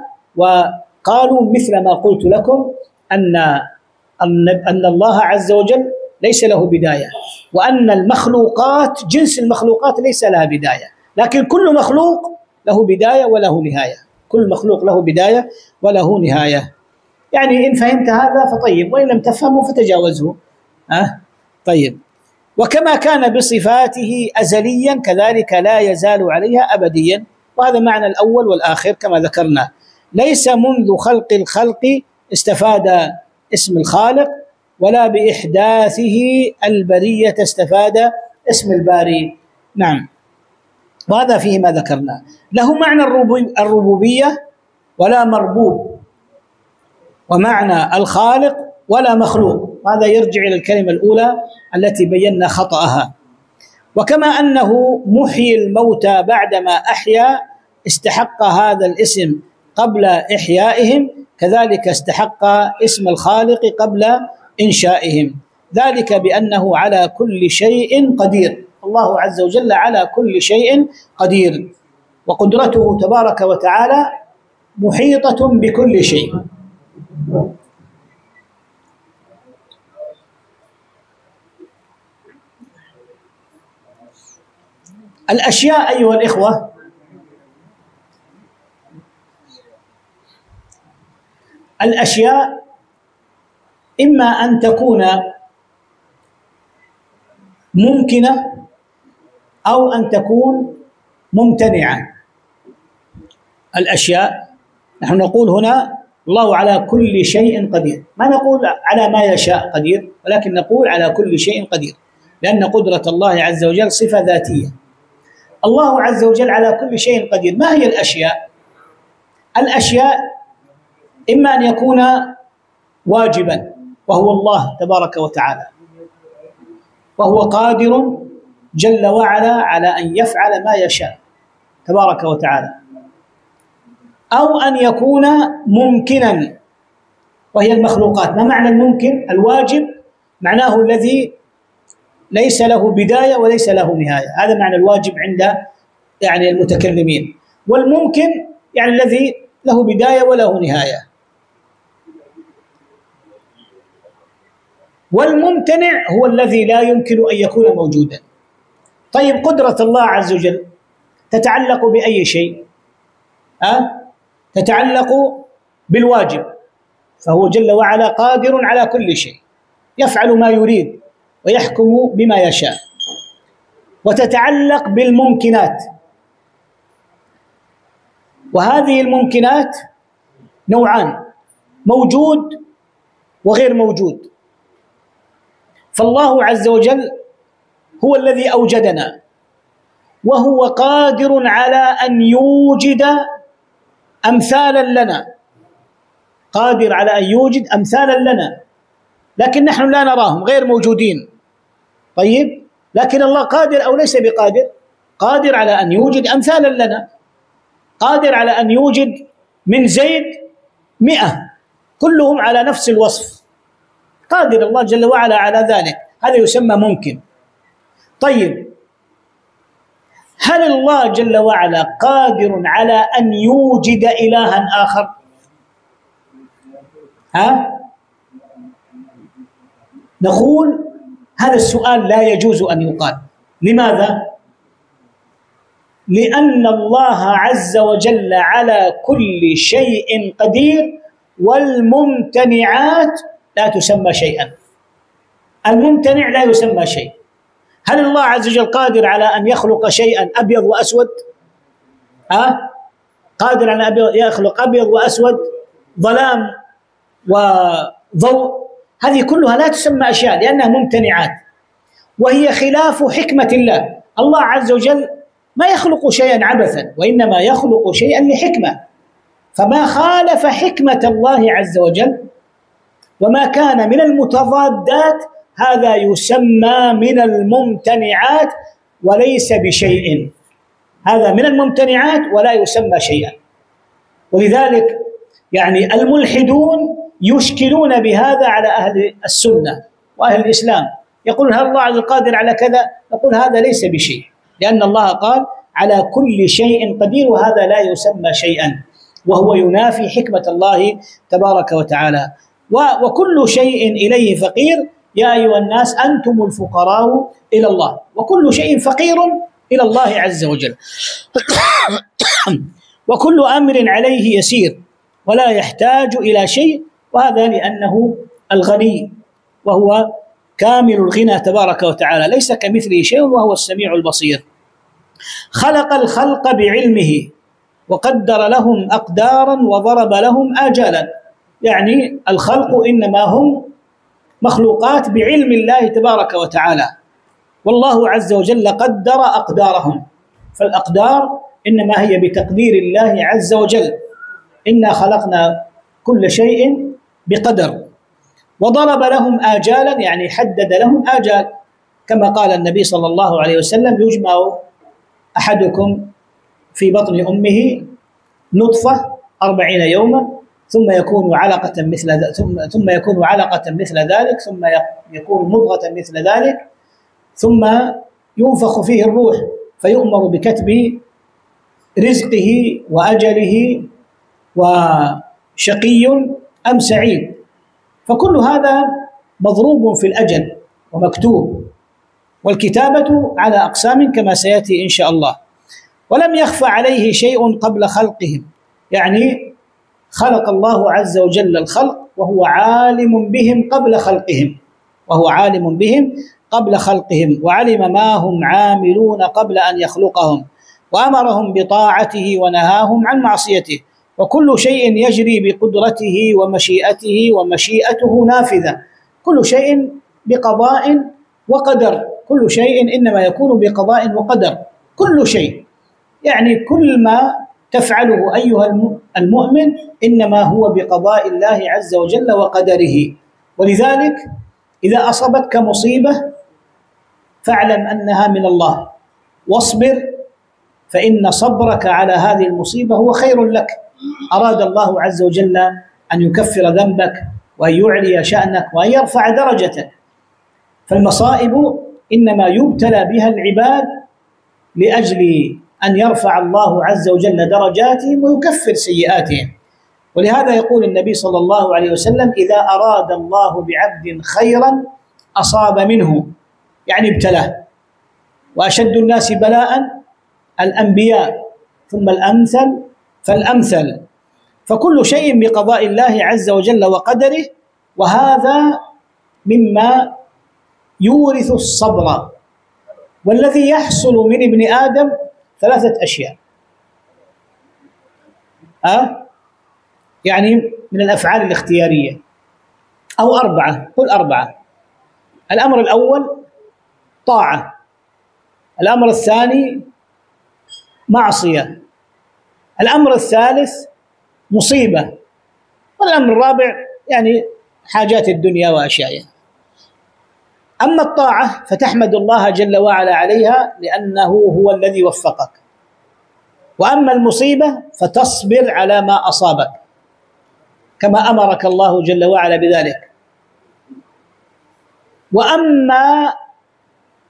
قالوا مثل ما قلت لكم أن الله عز وجل ليس له بداية، وأن المخلوقات جنس المخلوقات ليس لها بداية، لكن كل مخلوق له بداية وله نهاية، كل مخلوق له بداية وله نهاية. يعني إن فهمت هذا فطيب، وإن لم تفهمه فتجاوزه. طيب. وكما كان بصفاته أزليا كذلك لا يزال عليها أبديا، وهذا معنى الأول والآخر كما ذكرنا. ليس منذ خلق الخلق استفاد اسم الخالق، ولا بإحداثه البرية استفاد اسم الباري. نعم، وهذا فيه ما ذكرنا. له معنى الربوبية ولا مربوب، ومعنى الخالق ولا مخلوق، هذا يرجع إلى الكلمة الأولى التي بينا خطأها. وكما أنه محيي الموتى بعدما أحيا استحق هذا الاسم قبل إحيائهم، كذلك استحق اسم الخالق قبل إنشائهم، ذلك بأنه على كل شيء قدير. الله عز وجل على كل شيء قدير، وقدرته تبارك وتعالى محيطة بكل شيء. الأشياء أيها الإخوة الأشياء إما أن تكون ممكنة أو أن تكون ممتنعة. الأشياء نحن نقول هنا الله على كل شيء قدير، ما نقول على ما يشاء قدير، ولكن نقول على كل شيء قدير، لأن قدرة الله عز وجل صفة ذاتية. الله عز وجل على كل شيء قدير. ما هي الأشياء؟ الأشياء إما أن يكون واجبا وهو الله تبارك وتعالى، وهو قادر جل وعلا على أن يفعل ما يشاء تبارك وتعالى، أو أن يكون ممكنا وهي المخلوقات. ما معنى الممكن؟ الواجب معناه الذي ليس له بداية وليس له نهاية، هذا معنى الواجب عند يعني المتكلمين. والممكن يعني الذي له بداية وله نهاية. والممتنع هو الذي لا يمكن أن يكون موجودا. طيب، قدرة الله عز وجل تتعلق بأي شيء؟ تتعلق بالواجب، فهو جل وعلا قادر على كل شيء، يفعل ما يريد ويحكم بما يشاء. وتتعلق بالممكنات، وهذه الممكنات نوعان: موجود وغير موجود. فالله عز وجل هو الذي أوجدنا، وهو قادر على أن يوجد أمثالا لنا، قادر على أن يوجد أمثالا لنا، لكن نحن لا نراهم، غير موجودين. طيب، لكن الله قادر أو ليس بقادر؟ قادر على أن يوجد أمثالا لنا، قادر على أن يوجد من زيد 100 كلهم على نفس الوصف، قادر الله جل وعلا على ذلك، هذا يسمى ممكن. طيب، هل الله جل وعلا قادر على أن يوجد إلها آخر؟ نقول هذا السؤال لا يجوز أن يقال. لماذا؟ لأن الله عز وجل على كل شيء قدير، والممتنعات لا تسمى شيئا. الممتنع لا يسمى شيء. هل الله عز وجل قادر على أن يخلق شيئا أبيض وأسود؟ قادر على أن يخلق أبيض وأسود، ظلام وضوء؟ هذه كلها لا تسمى أشياء لأنها ممتنعات، وهي خلاف حكمة الله. الله عز وجل ما يخلق شيئا عبثا، وإنما يخلق شيئا لحكمة، فما خالف حكمة الله عز وجل وما كان من المتضادات هذا يسمى من الممتنعات وليس بشيء، هذا من الممتنعات ولا يسمى شيئا. ولذلك يعني الملحدون يشكلون بهذا على أهل السنة وأهل الإسلام، يقولون هل الله عز وجل قادر على كذا؟ نقول هذا ليس بشيء، لأن الله قال على كل شيء قدير، وهذا لا يسمى شيئا. وهو ينافي حكمة الله تبارك وتعالى. وكل شيء إليه فقير، يا أيها الناس أنتم الفقراء إلى الله، وكل شيء فقير إلى الله عز وجل. وكل أمر عليه يسير ولا يحتاج إلى شيء، وهذا لأنه الغني وهو كامل الغنى تبارك وتعالى، ليس كمثله شيء وهو السميع البصير. خلق الخلق بعلمه وقدر لهم أقدارا وضرب لهم آجالا، يعني الخلق إنما هم مخلوقات بعلم الله تبارك وتعالى، والله عز وجل قدر أقدارهم، فالأقدار إنما هي بتقدير الله عز وجل. إنا خلقنا كل شيء بقدر. وضرب لهم آجالا يعني حدد لهم آجال، كما قال النبي صلى الله عليه وسلم: يجمع أحدكم في بطن أمه نطفة 40 يوما ثم يكون علقة مثل ثم يكون علقة مثل ذلك ثم يكون مضغة مثل ذلك ثم ينفخ فيه الروح فيؤمر بكتب رزقه وأجله وشقي أم سعيد. فكل هذا مضروب في الأجل ومكتوب، والكتابة على أقسام كما سيأتي إن شاء الله. ولم يخفى عليه شيء قبل خلقهم، يعني خلق الله عز وجل الخلق وهو عالم بهم قبل خلقهم، وعلم ما هم عاملون قبل أن يخلقهم، وأمرهم بطاعته ونهاهم عن معصيته. وكل شيء يجري بقدرته ومشيئته، ومشيئته نافذة، كل شيء بقضاء وقدر، كل شيء إنما يكون بقضاء وقدر، كل شيء، يعني كل ما تفعله أيها المؤمن إنما هو بقضاء الله عز وجل وقدره. ولذلك إذا أصابتك مصيبة فاعلم أنها من الله، واصبر فإن صبرك على هذه المصيبة هو خير لك. أراد الله عز وجل أن يكفر ذنبك وأن يعلي شأنك وأن يرفع درجتك. فالمصائب إنما يبتلى بها العباد لأجل أن يرفع الله عز وجل درجاتهم ويكفر سيئاتهم. ولهذا يقول النبي صلى الله عليه وسلم: إذا أراد الله بعبد خيرا أصاب منه، يعني ابتلاه. وأشد الناس بلاء الأنبياء ثم الأمثل فالأمثل، فكل شيء بقضاء الله عز وجل وقدره. وهذا مما يورث الصبر. والذي يحصل من ابن آدم 3 أشياء، يعني من الأفعال الاختيارية، أو 4، قل 4. الأمر الأول طاعة، الأمر الثاني معصية، الأمر الثالث مصيبة، والأمر الرابع يعني حاجات الدنيا وأشيائها. أما الطاعة فتحمد الله جل وعلا عليها لأنه هو الذي وفقك، وأما المصيبة فتصبر على ما أصابك كما أمرك الله جل وعلا بذلك. وأما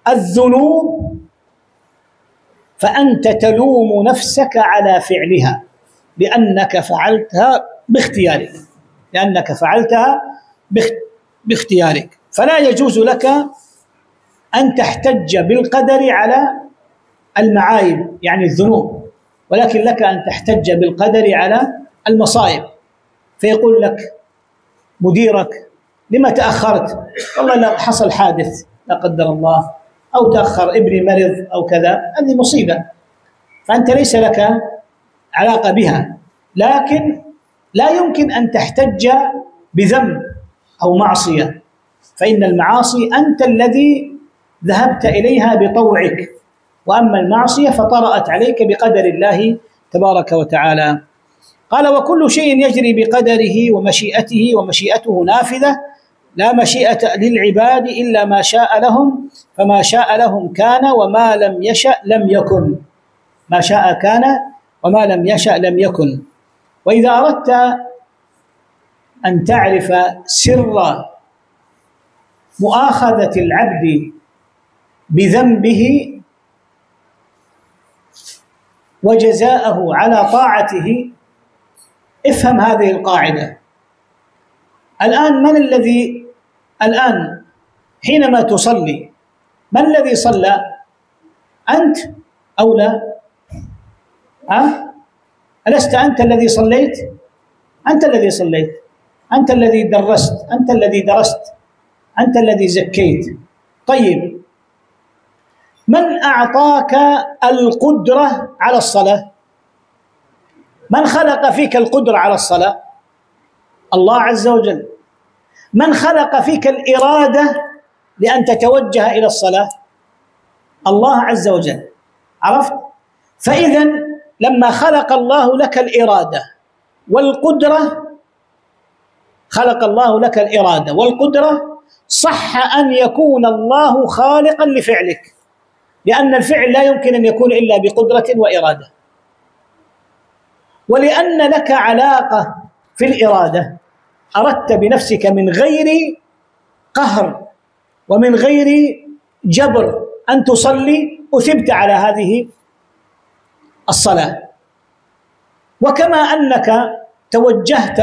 الذنوب فأنت تلوم نفسك على فعلها لأنك فعلتها باختيارك، فلا يجوز لك أن تحتج بالقدر على المعايب يعني الذنوب، ولكن لك أن تحتج بالقدر على المصائب. فيقول لك مديرك: لما تأخرت؟ والله لو حصل حادث لا قدر الله، أو تأخر ابني مرض أو كذا، هذه مصيبة، فأنت ليس لك علاقة بها. لكن لا يمكن أن تحتج بذنب أو معصية، فإن المعاصي أنت الذي ذهبت إليها بطوعك، وأما المعصية فطرأت عليك بقدر الله تبارك وتعالى. قال: وكل شيء يجري بقدره ومشيئته، ومشيئته نافذة، لا مشيئة للعباد إلا ما شاء لهم، فما شاء لهم كان وما لم يشأ لم يكن. ما شاء كان وما لم يشأ لم يكن. وإذا أردت أن تعرف سر مؤاخذة العبد بذنبه وجزاءه على طاعته افهم هذه القاعدة. الآن حينما تصلي، من الذي صلى؟ أنت أو لا؟ ألست أنت الذي صليت؟ أنت الذي صليت، أنت الذي درست، أنت الذي درست، أنت الذي زكيت. طيب، من أعطاك القدرة على الصلاة؟ من خلق فيك القدرة على الصلاة؟ الله عز وجل. من خلق فيك الإرادة لأن تتوجه إلى الصلاة؟ الله عز وجل. عرفت؟ فإذا لما خلق الله لك الإرادة والقدرة، خلق الله لك الإرادة والقدرة، صح أن يكون الله خالقا لفعلك، لأن الفعل لا يمكن أن يكون إلا بقدرة وإرادة. ولأن لك علاقة في الإرادة، أردت بنفسك من غير قهر ومن غير جبر أن تصلي، أثبت على هذه الصلاة. وكما أنك توجهت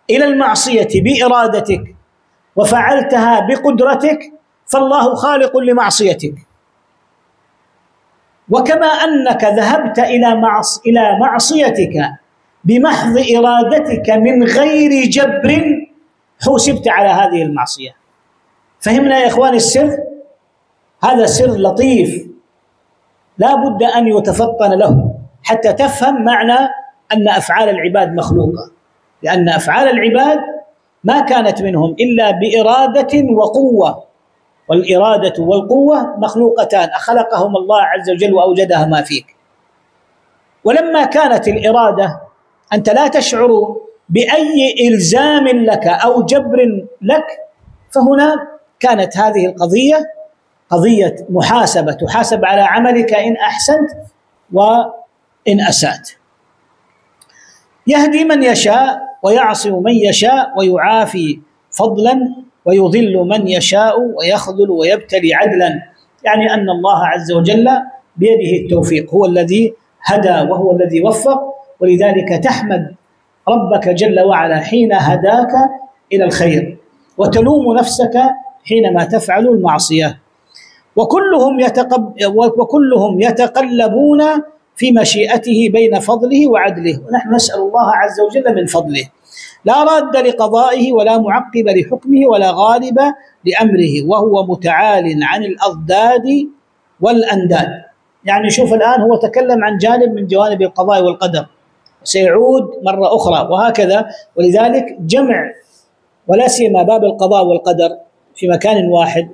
إلى المعصية بإرادتك وفعلتها بقدرتك، فالله خالق لمعصيتك. وكما أنك ذهبت إلى معصيتك بمحض إرادتك من غير جبر، حوسبت على هذه المعصية. فهمنا يا إخواني السر؟ هذا سر لطيف لا بد أن يتفطن له حتى تفهم معنى أن أفعال العباد مخلوقة، لأن أفعال العباد ما كانت منهم إلا بإرادة وقوة، والإرادة والقوة مخلوقتان أخلقهم الله عز وجل وأوجدهما فيك. ولما كانت الإرادة أنت لا تشعر بأي إلزام لك أو جبر لك، فهنا كانت هذه القضية قضية محاسبة، تحاسب على عملك إن أحسنت وإن أسأت. يهدي من يشاء ويعصم من يشاء ويعافي فضلا ويضل من يشاء ويخذل ويبتلي عدلا، يعني أن الله عز وجل بيده التوفيق، هو الذي هدى وهو الذي وفق. ولذلك تحمد ربك جل وعلا حين هداك إلى الخير، وتلوم نفسك حينما تفعل المعصية. وكلهم يتقلبون في مشيئته بين فضله وعدله، ونحن نسأل الله عز وجل من فضله. لا راد لقضائه ولا معقب لحكمه ولا غالب لأمره، وهو متعال عن الأضداد والأنداد. يعني شوف الآن هو تكلم عن جانب من جوانب القضاء والقدر، سيعود مرة أخرى وهكذا. ولذلك جمع ولا سيما باب القضاء والقدر في مكان واحد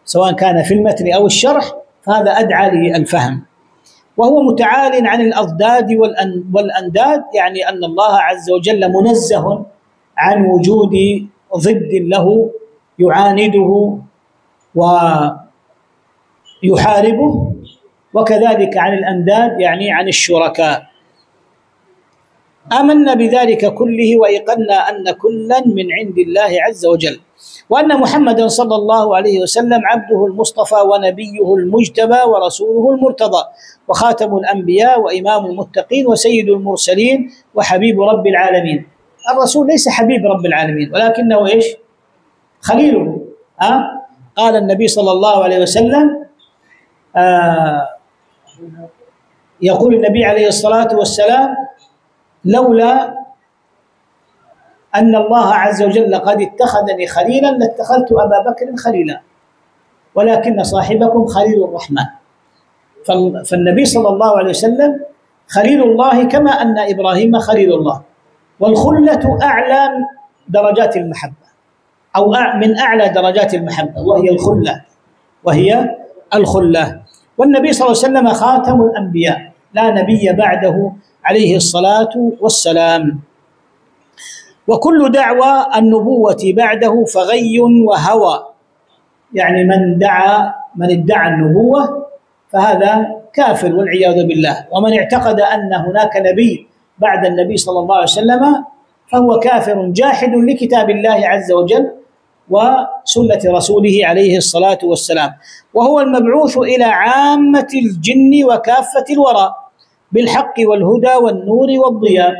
سواء كان في المتن أو الشرح، فهذا أدعى للفهم. وهو متعال عن الأضداد والأنداد، يعني أن الله عز وجل منزه عن وجود ضد له يعانده ويحاربه، وكذلك عن الأنداد يعني عن الشركاء. آمنا بذلك كله وأيقنا أن كلا من عند الله عز وجل، وأن محمدا صلى الله عليه وسلم عبده المصطفى ونبيه المجتبى ورسوله المرتضى، وخاتم الأنبياء وإمام المتقين وسيد المرسلين وحبيب رب العالمين. الرسول ليس حبيب رب العالمين ولكنه إيش؟ خليله. قال النبي صلى الله عليه وسلم، يقول النبي عليه الصلاة والسلام: لولا أن الله عز وجل قد اتخذني خليلا لاتخذت أبا بكر خليلا، ولكن صاحبكم خليل الرحمن. فالنبي صلى الله عليه وسلم خليل الله كما أن إبراهيم خليل الله. والخلة أعلى درجات المحبة، أو من أعلى درجات المحبة، وهي الخلة. والنبي صلى الله عليه وسلم خاتم الأنبياء، لا نبي بعده عليه الصلاة والسلام. وكل دعوى النبوة بعده فغي وهوى، يعني من ادعى النبوة فهذا كافر والعياذ بالله. ومن اعتقد أن هناك نبي بعد النبي صلى الله عليه وسلم فهو كافر جاحد لكتاب الله عز وجل وسنة رسوله عليه الصلاة والسلام. وهو المبعوث إلى عامة الجن وكافة الورى بالحق والهدى والنور والضياء.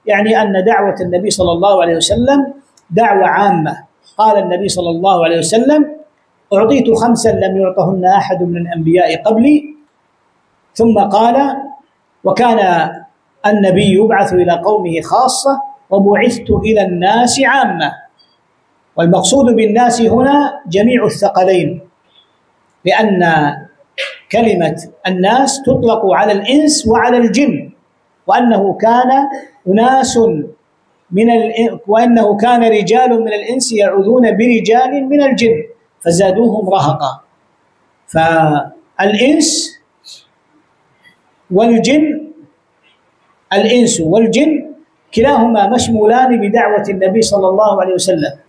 يعني أن دعوة النبي صلى الله عليه وسلم دعوة عامة. قال النبي صلى الله عليه وسلم: أعطيت 5 لم يعطهن أحد من الأنبياء قبلي. ثم قال: وكان النبي يبعث إلى قومه خاصة وبعثت إلى الناس عامة. والمقصود بالناس هنا جميع الثقلين، لأن كلمة الناس تطلق على الإنس وعلى الجن، وأنه كان رجال من الإنس يعوذون برجال من الجن فزادوهم رهقا. فالإنس والجن كلاهما مشمولان بدعوة النبي صلى الله عليه وسلم،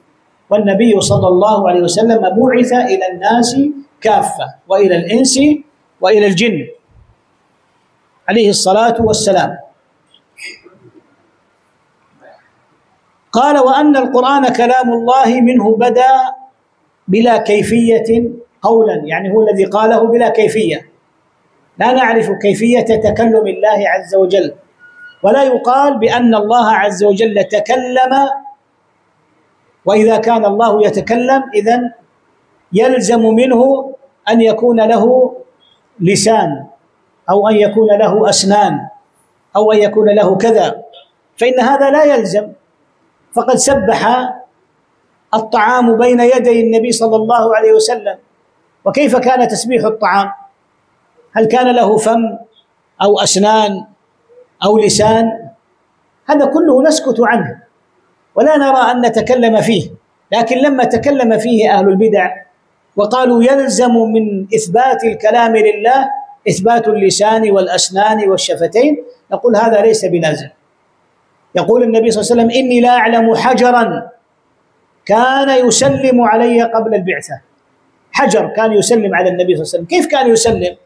والنبي صلى الله عليه وسلم بعث إلى الناس كافة، وإلى الإنس وإلى الجن عليه الصلاة والسلام. قال: وأن القرآن كلام الله منه بدأ بلا كيفية قولا، يعني هو الذي قاله بلا كيفية، لا نعرف كيفية تكلم الله عز وجل، ولا يقال بأن الله عز وجل تكلم. وإذا كان الله يتكلم إذن يلزم منه أن يكون له لسان، أو أن يكون له أسنان، أو أن يكون له كذا، فإن هذا لا يلزم. فقد سبح الطعام بين يدي النبي صلى الله عليه وسلم، وكيف كان تسبيح الطعام؟ هل كان له فم أو أسنان أو لسان؟ هذا كله نسكت عنه ولا نرى أن نتكلم فيه. لكن لما تكلم فيه أهل البدع وقالوا يلزم من إثبات الكلام لله إثبات اللسان والأسنان والشفتين، نقول هذا ليس بلازم. يقول النبي صلى الله عليه وسلم: إني لا أعلم حجرا كان يسلم علي قبل البعثة. حجر كان يسلم على النبي صلى الله عليه وسلم. كيف كان يسلم؟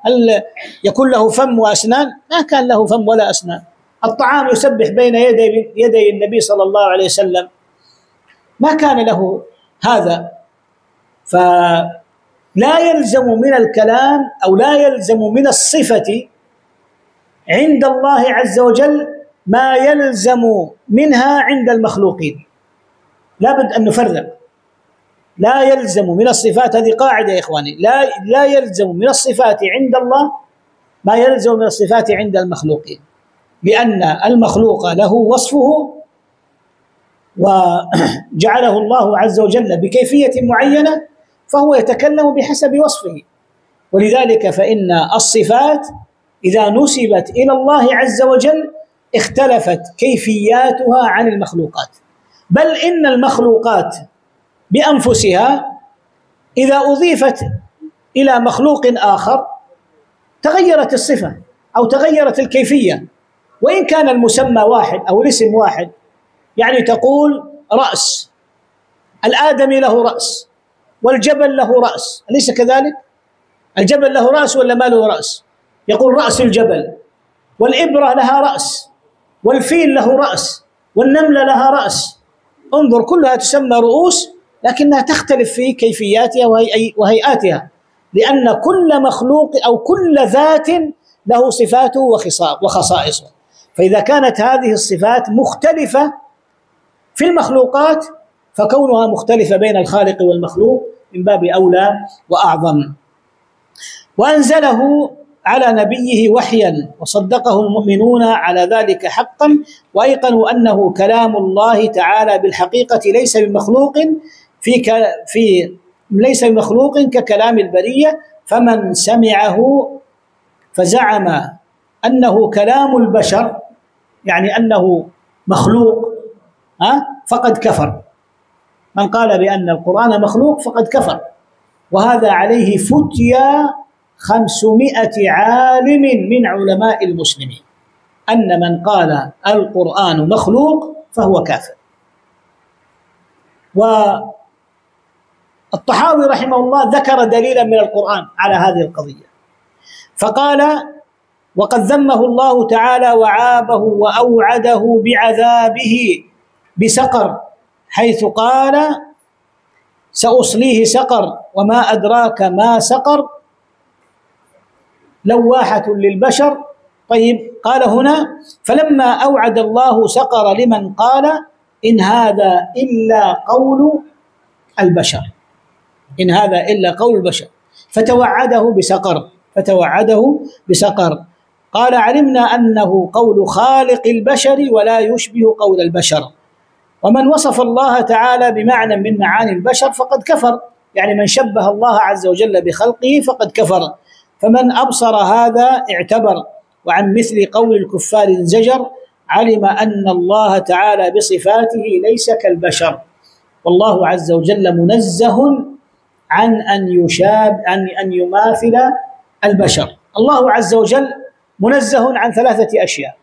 هل يكون له فم وأسنان؟ ما كان له فم ولا أسنان. الطعام يسبح بين يدي النبي صلى الله عليه وسلم، ما كان له هذا. فلا يلزم من الكلام أو لا يلزم من الصفة عند الله عز وجل ما يلزم منها عند المخلوقين. لابد أن نفرق. لا يلزم من الصفات، هذه قاعدة يا إخواني، لا يلزم من الصفات عند الله ما يلزم من الصفات عند المخلوقين، لأن المخلوق له وصفه وجعله الله عز وجل بكيفية معينة، فهو يتكلم بحسب وصفه. ولذلك فإن الصفات إذا نسبت إلى الله عز وجل اختلفت كيفياتها عن المخلوقات، بل إن المخلوقات بأنفسها إذا أضيفت إلى مخلوق آخر تغيرت الصفة أو تغيرت الكيفية، وإن كان المسمى واحد أو الاسم واحد. يعني تقول رأس، الآدمي له رأس، والجبل له رأس، أليس كذلك؟ الجبل له رأس ولا ما له رأس؟ يقول رأس الجبل، والإبرة لها رأس، والفيل له رأس، والنملة لها رأس. انظر، كلها تسمى رؤوس، لكنها تختلف في كيفياتها وهيئاتها، لأن كل مخلوق أو كل ذات له صفاته وخصائصه. فإذا كانت هذه الصفات مختلفة في المخلوقات فكونها مختلفة بين الخالق والمخلوق من باب أولى وأعظم. وأنزله على نبيه وحيا وصدقه المؤمنون على ذلك حقا، وأيقنوا أنه كلام الله تعالى بالحقيقة ليس بمخلوق ككلام البرية. فمن سمعه فزعم أنه كلام البشر، يعني أنه مخلوق، فقد كفر. من قال بأن القرآن مخلوق فقد كفر، وهذا عليه فتيا 500 عالم من علماء المسلمين، أن من قال القرآن مخلوق فهو كافر. والطحاوي رحمه الله ذكر دليلا من القرآن على هذه القضية، فقال: وقد ذمه الله تعالى وعابه وأوعده بعذابه بسقر، حيث قال: سأصليه سقر وما أدراك ما سقر، لواحة للبشر طيب، قال هنا: فلما أوعد الله سقر لمن قال إن هذا إلا قول البشر، إن هذا إلا قول البشر، فتوعده بسقر. قال: علمنا أنه قول خالق البشر ولا يشبه قول البشر. ومن وصف الله تعالى بمعنى من معاني البشر فقد كفر، يعني من شبه الله عز وجل بخلقه فقد كفر. فمن أبصر هذا اعتبر، وعن مثل قول الكفار انزجر، علم أن الله تعالى بصفاته ليس كالبشر، والله عز وجل منزه عن أن يماثل البشر. الله عز وجل منزه عن 3 أشياء،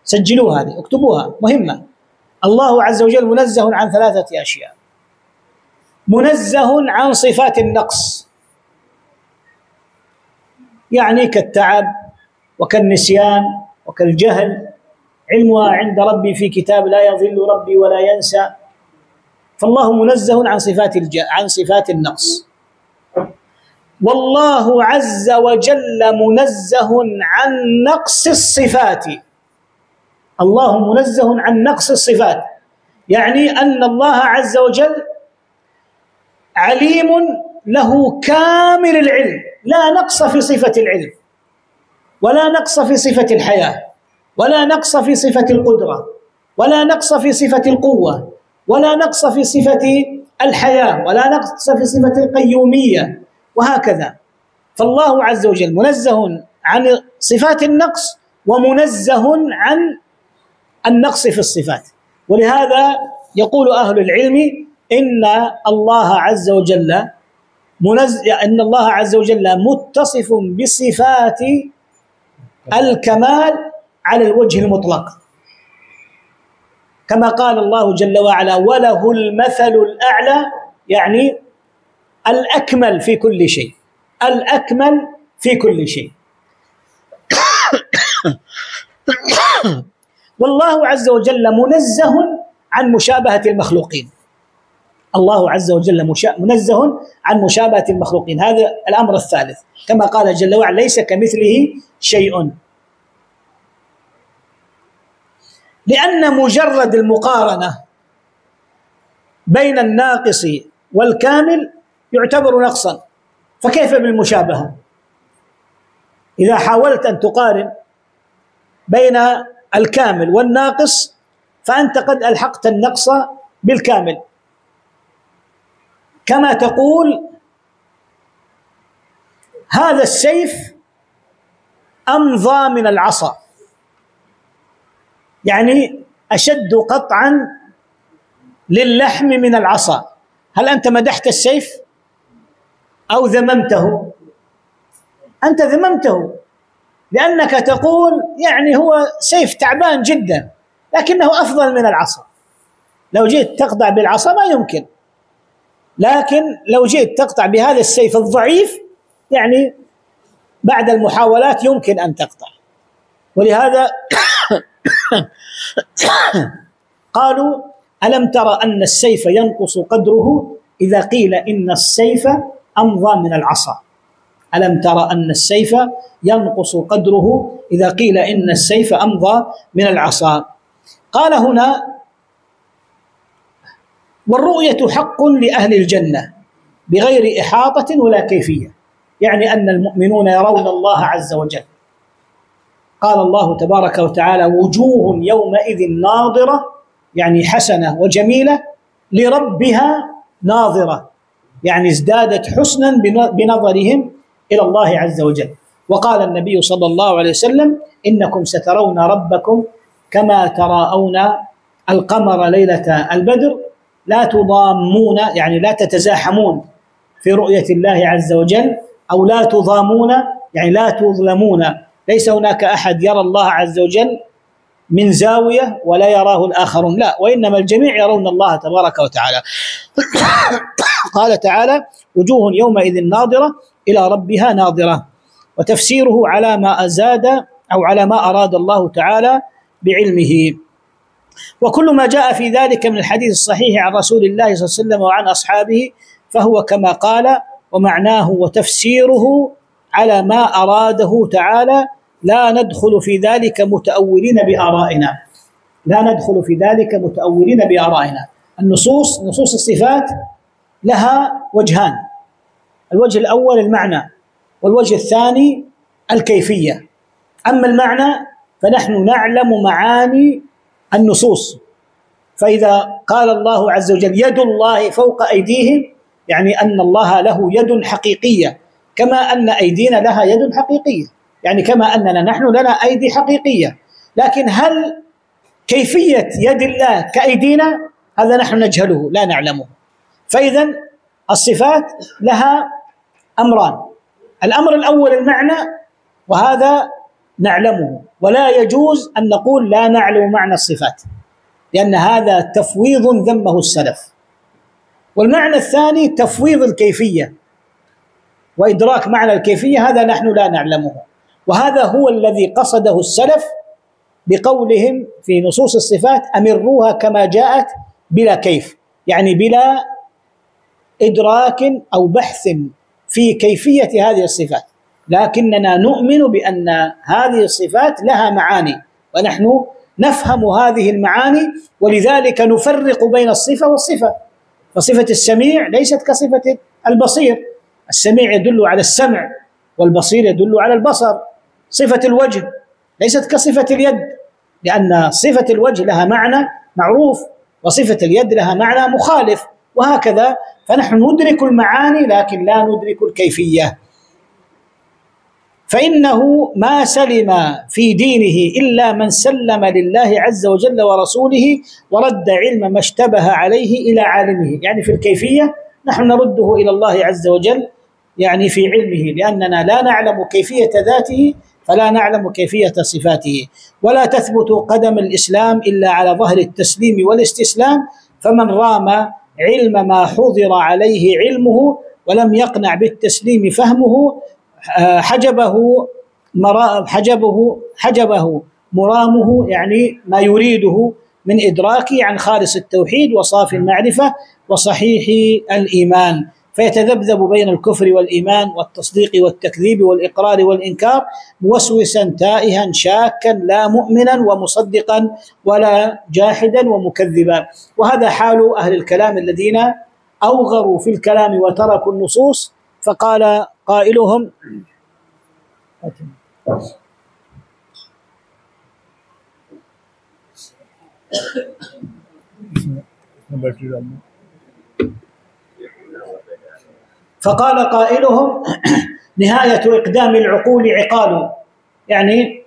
سجلوا هذه، اكتبوها، مهمة. الله عز وجل منزه عن 3 أشياء: منزه عن صفات النقص، يعني كالتعب وكالنسيان وكالجهل، علمها عند ربي في كتاب لا يضل ربي ولا ينسى. فالله منزه عن صفات النقص. والله عز وجل منزه عن نقص الصفات. الله منزه عن نقص الصفات، يعني أن الله عز وجل عليم له كامل العلم، لا نقص في صفة العلم، ولا نقص في صفة الحياة، ولا نقص في صفة القدرة، ولا نقص في صفة القوة، ولا نقص في صفة الحياة، ولا نقص في صفة القيومية، وهكذا. فالله عز وجل منزه عن صفات النقص ومنزه عن النقص في الصفات. ولهذا يقول أهل العلم إن الله عز وجل متصف بصفات الكمال على الوجه المطلق، كما قال الله جل وعلا: وله المثل الأعلى، يعني الأكمل في كل شيء، الأكمل في كل شيء. والله عز وجل منزه عن مشابهة المخلوقين. الله عز وجل منزه عن مشابهة المخلوقين. هذا الأمر الثالث، كما قال جل وعلا: ليس كمثله شيء. لأن مجرد المقارنة بين الناقص والكامل يعتبر نقصا، فكيف بالمشابهة؟ إذا حاولت أن تقارن بين الكامل والناقص فأنت قد ألحقت النقص بالكامل، كما تقول: هذا السيف أمضى من العصا، يعني أشد قطعا للحم من العصا. هل أنت مدحت السيف أو ذممته؟ أنت ذممته، لأنك تقول يعني هو سيف تعبان جدا لكنه أفضل من العصا. لو جيت تقطع بالعصا ما يمكن، لكن لو جيت تقطع بهذا السيف الضعيف يعني بعد المحاولات يمكن أن تقطع. ولهذا قالوا: ألم ترى أن السيف ينقص قدره إذا قيل إن السيف أمضى من العصا؟ ألم ترى أن السيف ينقص قدره إذا قيل إن السيف أمضى من العصا. قال هنا: والرؤية حق لأهل الجنة بغير إحاطة ولا كيفية، يعني أن المؤمنون يرون الله عز وجل. قال الله تبارك وتعالى: وجوه يومئذ ناظرة، يعني حسنة وجميلة، لربها ناظرة، يعني ازدادت حسنا بنظرهم إلى الله عز وجل. وقال النبي صلى الله عليه وسلم: إنكم سترون ربكم كما تراءون القمر ليلة البدر، لا تضامون، يعني لا تتزاحمون في رؤية الله عز وجل، أو لا تضامون يعني لا تظلمون. ليس هناك أحد يرى الله عز وجل من زاوية ولا يراه الآخرون، لا، وإنما الجميع يرون الله تبارك وتعالى. قال تعالى: وجوه يومئذ ناظرة إلى ربها ناظرة. وتفسيره على ما أزاد أو على ما أراد الله تعالى بعلمه. وكل ما جاء في ذلك من الحديث الصحيح عن رسول الله صلى الله عليه وسلم وعن أصحابه فهو كما قال، ومعناه وتفسيره على ما أراده تعالى لا ندخل في ذلك متأولين بآرائنا، لا ندخل في ذلك متأولين بآرائنا. نصوص الصفات لها وجهان، الوجه الأول المعنى، والوجه الثاني الكيفية. أما المعنى فنحن نعلم معاني النصوص، فإذا قال الله عز وجل يد الله فوق أيديهم، يعني أن الله له يد حقيقية، كما أن أيدينا لها يد حقيقية، يعني كما أننا نحن لنا أيدي حقيقية. لكن هل كيفية يد الله كأيدينا؟ هذا نحن نجهله لا نعلمه. فإذا الصفات لها أمران، الأمر الأول المعنى، وهذا نعلمه، ولا يجوز أن نقول لا نعلم معنى الصفات، لأن هذا تفويض ذمه السلف. والمعنى الثاني تفويض الكيفية وإدراك معنى الكيفية، هذا نحن لا نعلمه، وهذا هو الذي قصده السلف بقولهم في نصوص الصفات أمروها كما جاءت بلا كيف، يعني بلا إدراك أو بحث في كيفية هذه الصفات، لكننا نؤمن بأن هذه الصفات لها معاني ونحن نفهم هذه المعاني، ولذلك نفرق بين الصفة والصفة. فصفة السميع ليست كصفة البصير، السميع يدل على السمع والبصير يدل على البصر. صفة الوجه ليست كصفة اليد، لأن صفة الوجه لها معنى معروف وصفة اليد لها معنى مخالف، وهكذا. فنحن ندرك المعاني لكن لا ندرك الكيفية. فإنه ما سلم في دينه إلا من سلم لله عز وجل ورسوله ورد علم ما اشتبه عليه إلى عالمه، يعني في الكيفية نحن نرده إلى الله عز وجل، يعني في علمه، لأننا لا نعلم كيفية ذاته فلا نعلم كيفية صفاته. ولا تثبت قدم الإسلام إلا على ظهر التسليم والاستسلام، فمن رام علم ما حضر عليه علمه ولم يقنع بالتسليم فهمه حجبه مرامه، يعني ما يريده من إدراكه عن خالص التوحيد وصافي المعرفة وصحيح الإيمان، فيتذبذب بين الكفر والإيمان والتصديق والتكذيب والإقرار والإنكار، موسوسا تائها شاكا لا مؤمنا ومصدقا ولا جاحدا ومكذبا. وهذا حال أهل الكلام الذين أوغروا في الكلام وتركوا النصوص. فقال قائلهم نهاية إقدام العقول عقال، يعني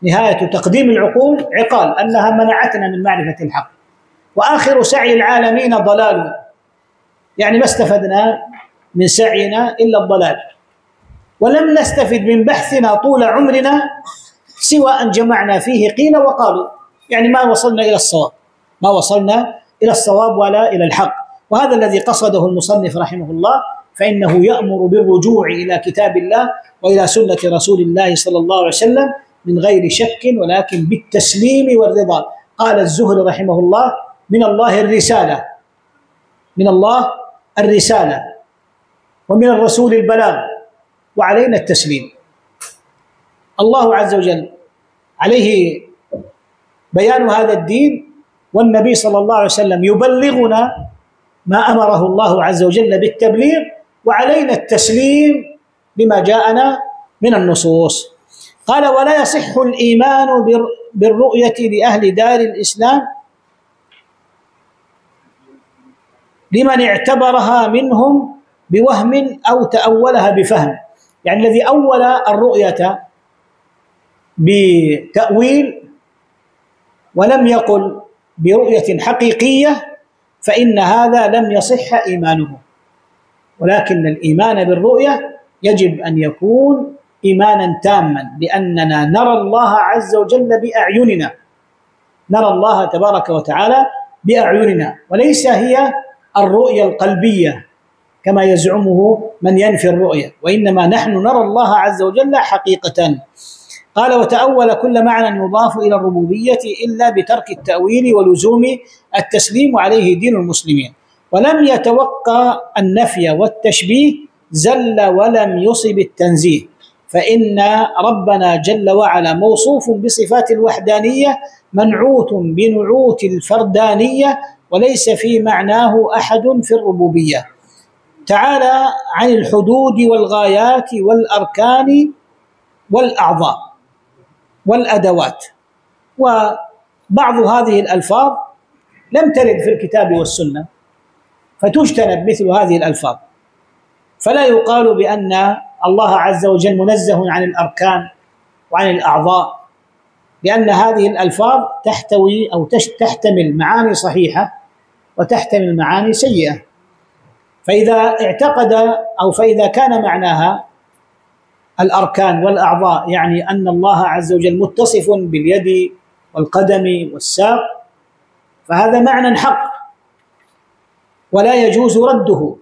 نهاية تقديم العقول عقال، أنها منعتنا من معرفة الحق، وآخر سعي العالمين ضلال، يعني ما استفدنا من سعينا إلا الضلال، ولم نستفد من بحثنا طول عمرنا سوى أن جمعنا فيه قيل وقالوا، يعني ما وصلنا إلى الصواب ولا إلى الحق. وهذا الذي قصده المصنف رحمه الله، فإنه يأمر بالرجوع إلى كتاب الله وإلى سنة رسول الله صلى الله عليه وسلم من غير شك ولكن بالتسليم والرضا. قال الزهري رحمه الله من الله الرسالة ومن الرسول البلاغ وعلينا التسليم. الله عز وجل عليه بيان هذا الدين، والنبي صلى الله عليه وسلم يبلغنا ما أمره الله عز وجل بالتبليغ، وعلينا التسليم بما جاءنا من النصوص. قال ولا يصح الإيمان بالرؤية لأهل دار الإسلام لمن اعتبرها منهم بوهم أو تأولها بفهم، يعني الذي أول الرؤية بتأويل ولم يقل برؤية حقيقية فإن هذا لم يصح إيمانه. ولكن الإيمان بالرؤية يجب أن يكون إيمانا تاما، لأننا نرى الله عز وجل بأعيننا، نرى الله تبارك وتعالى بأعيننا، وليس هي الرؤية القلبية كما يزعمه من ينفي الرؤية، وإنما نحن نرى الله عز وجل حقيقة. قال وتأول كل معنى يضاف إلى الربوبية إلا بترك التأويل ولزوم التسليم، وعليه دين المسلمين. ولم يتوقع النفي والتشبيه زل ولم يصب التنزيه، فإن ربنا جل وعلا موصوف بصفات الوحدانية منعوت بنعوت الفردانية، وليس في معناه أحد في الربوبية. تعالى عن الحدود والغايات والأركان والأعضاء والأدوات. وبعض هذه الألفاظ لم ترد في الكتاب والسنة فتجتنب مثل هذه الألفاظ، فلا يقال بأن الله عز وجل منزه عن الأركان وعن الأعضاء، لأن هذه الألفاظ تحتوي أو تحتمل معاني صحيحة وتحتمل معاني سيئة. فإذا اعتقد أو فإذا كان معناها الأركان والأعضاء يعني أن الله عز وجل متصف باليد والقدم والساق، فهذا معنى حق ولا يجوز رده،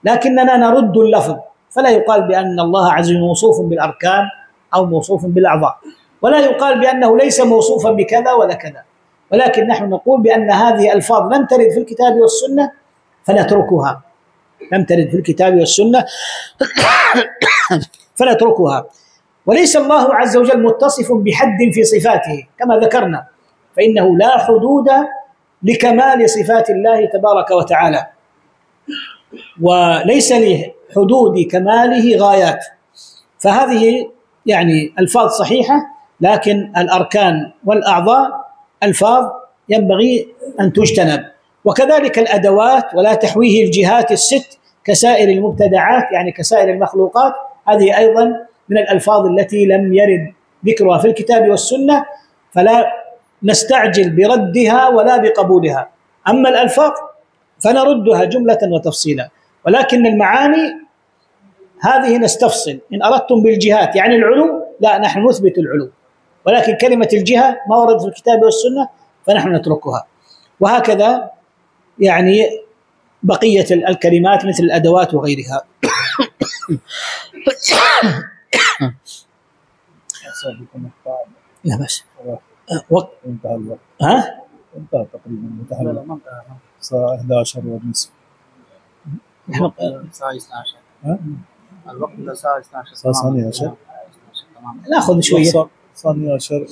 لكننا نرد اللفظ، فلا يقال بأن الله عز وجل موصوف بالأركان أو موصوف بالأعضاء، ولا يقال بأنه ليس موصوفا بكذا ولا كذا، ولكن نحن نقول بأن هذه ألفاظ لم ترد في الكتاب والسنة فنتركها، لم ترد في الكتاب والسنة فنتركها. وليس الله عز وجل متصف بحد في صفاته كما ذكرنا، فإنه لا حدود لكمال صفات الله تبارك وتعالى، وليس لحدود كماله غايات. فهذه يعني ألفاظ صحيحة، لكن الأركان والأعضاء ألفاظ ينبغي أن تجتنب. وكذلك الأدوات، ولا تحويه الجهات الست كسائر المبتدعات يعني كسائر المخلوقات، هذه أيضا من الألفاظ التي لم يرد ذكرها في الكتاب والسنة، فلا نستعجل بردها ولا بقبولها. أما الألفاظ فنردها جملة وتفصيلا، ولكن المعاني هذه نستفصل. إن أردتم بالجهات يعني العلو، لا نحن نثبت العلو، ولكن كلمة الجهة ما ورد في الكتاب والسنة فنحن نتركها. وهكذا يعني بقية الكلمات مثل الأدوات وغيرها. لا بس وقت انتهى الوقت. انتهى تقريبا، انتهى الوقت. الساعة 11 ونصف. الساعة 12. الوقت الساعة 12. الساعة ثانية عشر. ناخذ شوية. ثانية عشر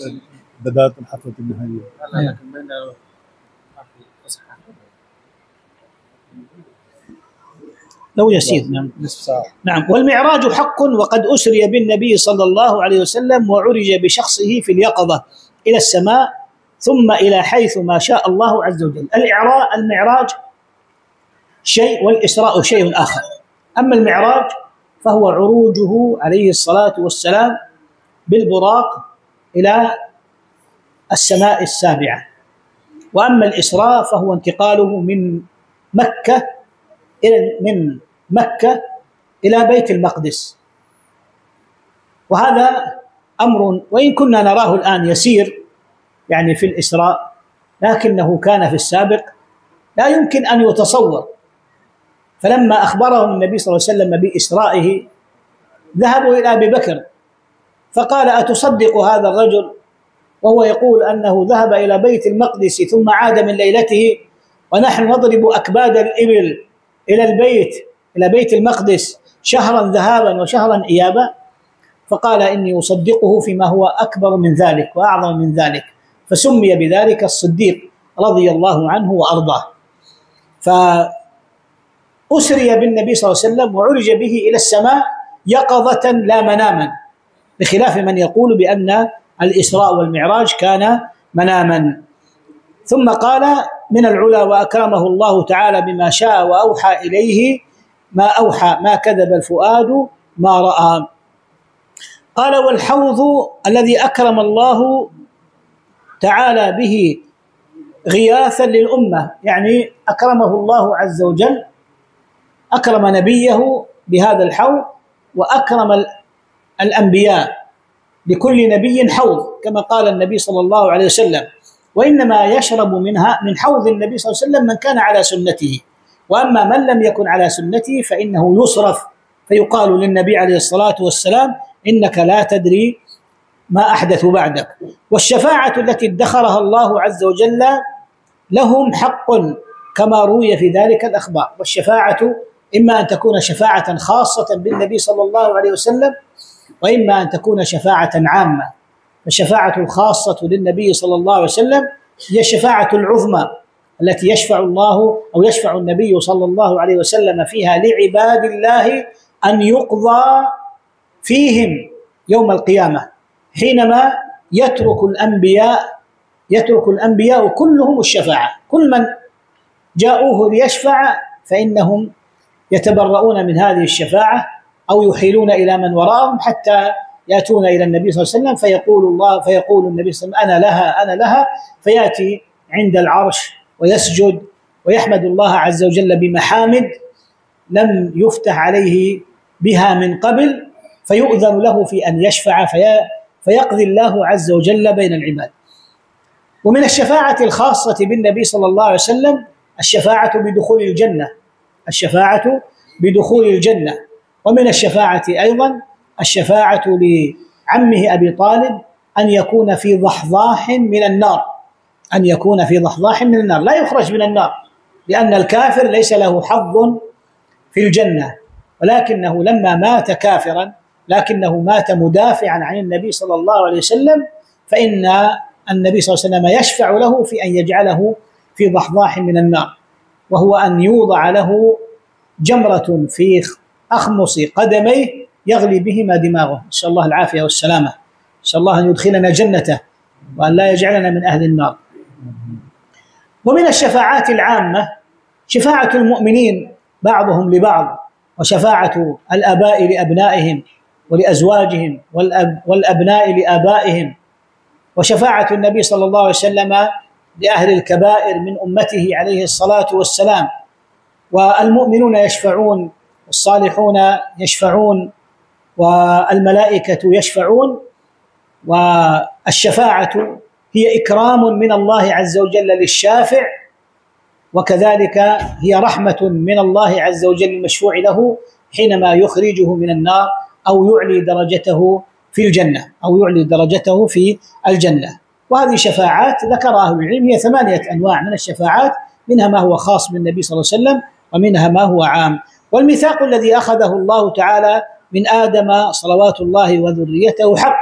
بداية الحفلة النهائية. لا لكن بين فسحة. لو يسير. نعم. نصف ساعة. نعم. والمعراج حق، وقد أسري بالنبي صلى الله عليه وسلم وعرج بشخصه في اليقظة إلى السماء ثم إلى حيث ما شاء الله عز وجل. المعراج شيء والإسراء شيء آخر. أما المعراج فهو عروجه عليه الصلاة والسلام بالبراق إلى السماء السابعة، وأما الإسراء فهو انتقاله من مكة إلى بيت المقدس. وهذا أمر وإن كنا نراه الآن يسير يعني في الإسراء، لكنه كان في السابق لا يمكن أن يتصور. فلما أخبرهم النبي صلى الله عليه وسلم بإسرائه ذهبوا إلى أبي بكر فقال: أتصدق هذا الرجل وهو يقول أنه ذهب إلى بيت المقدس ثم عاد من ليلته، ونحن نضرب أكباد الإبل إلى بيت المقدس شهرا ذهابا وشهرا إيابا؟ فقال: إني أصدقه فيما هو أكبر من ذلك وأعظم من ذلك، فسمي بذلك الصديق رضي الله عنه وأرضاه. فأسري بالنبي صلى الله عليه وسلم وعرج به إلى السماء يقظة لا مناما، بخلاف من يقول بأن الإسراء والمعراج كان مناما. ثم قال: من العلا وأكرمه الله تعالى بما شاء وأوحى إليه ما أوحى، ما كذب الفؤاد ما رأى. قال: والحوض الذي أكرم الله تعالى به غياثا للأمة، يعني أكرمه الله عز وجل، أكرم نبيه بهذا الحوض، وأكرم الأنبياء لكل نبي حوض كما قال النبي صلى الله عليه وسلم، وإنما يشرب من حوض النبي صلى الله عليه وسلم من كان على سنته، وأما من لم يكن على سنته فإنه يصرف، فيقال للنبي عليه الصلاة والسلام: إنك لا تدري ما أحدث بعدك. والشفاعة التي ادخرها الله عز وجل لهم حق كما روي في ذلك الأخبار. والشفاعة إما أن تكون شفاعة خاصة بالنبي صلى الله عليه وسلم، وإما أن تكون شفاعة عامة. فالشفاعة الخاصة للنبي صلى الله عليه وسلم هي الشفاعة العظمى التي يشفع الله أو يشفع النبي صلى الله عليه وسلم فيها لعباد الله أن يقضى فيهم يوم القيامة، حينما يترك الأنبياء كلهم الشفاعة. كل من جاءوه ليشفع فإنهم يتبرؤون من هذه الشفاعة أو يحيلون إلى من وراءهم حتى يأتون إلى النبي صلى الله عليه وسلم، فيقول النبي صلى الله عليه وسلم أنا لها، فيأتي عند العرش ويسجد ويحمد الله عز وجل بمحامد لم يفتح عليه بها من قبل، فيؤذن له في أن يشفع فيقضي الله عز وجل بين العباد. ومن الشفاعة الخاصة بالنبي صلى الله عليه وسلم الشفاعة بدخول الجنة. ومن الشفاعة أيضا الشفاعة لعمه أبي طالب أن يكون في ضحضاح من النار، لا يخرج من النار، لأن الكافر ليس له حظ في الجنة، ولكنه لما مات كافرا لكنه مات مدافعا عن النبي صلى الله عليه وسلم، فإن النبي صلى الله عليه وسلم يشفع له في أن يجعله في ضحضاح من النار، وهو أن يوضع له جمرة في أخمص قدميه يغلي بهما دماغه، نسأل الله العافية والسلامة، نسأل الله أن يدخلنا جنته وأن لا يجعلنا من أهل النار. ومن الشفاعات العامة شفاعة المؤمنين بعضهم لبعض، وشفاعة الآباء لأبنائهم ولأزواجهم والأبناء لآبائهم، وشفاعة النبي صلى الله عليه وسلم لأهل الكبائر من أمته عليه الصلاة والسلام. والمؤمنون يشفعون والصالحون يشفعون والملائكة يشفعون، والشفاعة هي إكرام من الله عز وجل للشافع، وكذلك هي رحمة من الله عز وجل المشفوع له حينما يخرجه من النار أو يعلي درجته في الجنة. وهذه شفاعات ذكرها أهل العلم هي 8 أنواع من الشفاعات، منها ما هو خاص بالنبي صلى الله عليه وسلم ومنها ما هو عام. والميثاق الذي أخذه الله تعالى من آدم صلوات الله وذريته حق،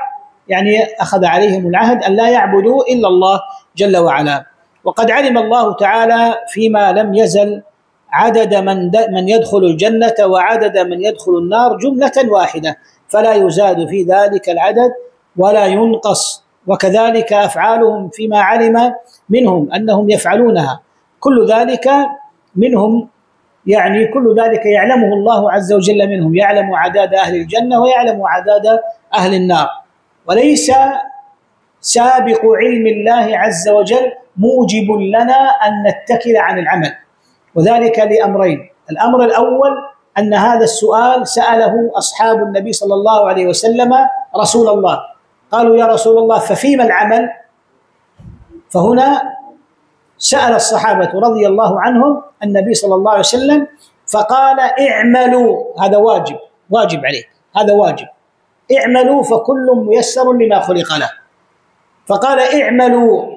يعني أخذ عليهم العهد أن لا يعبدوا إلا الله جل وعلا. وقد علم الله تعالى فيما لم يزل عدد من يدخل الجنة وعدد من يدخل النار جملة واحدة، فلا يزاد في ذلك العدد ولا ينقص. وكذلك أفعالهم فيما علم منهم أنهم يفعلونها، كل ذلك منهم، يعني كل ذلك يعلمه الله عز وجل منهم، يعلم عداد أهل الجنة ويعلم عداد أهل النار. وليس سابق علم الله عز وجل موجب لنا أن نتكل عن العمل، وذلك لأمرين. الأمر الأول أن هذا السؤال سأله أصحاب النبي صلى الله عليه وسلم رسول الله، قالوا يا رسول الله ففيما العمل؟ فهنا سأل الصحابة رضي الله عنهم النبي صلى الله عليه وسلم فقال اعملوا، هذا واجب عليك، هذا واجب، اعملوا فكل ميسر لما خلق له، فقال اعملوا.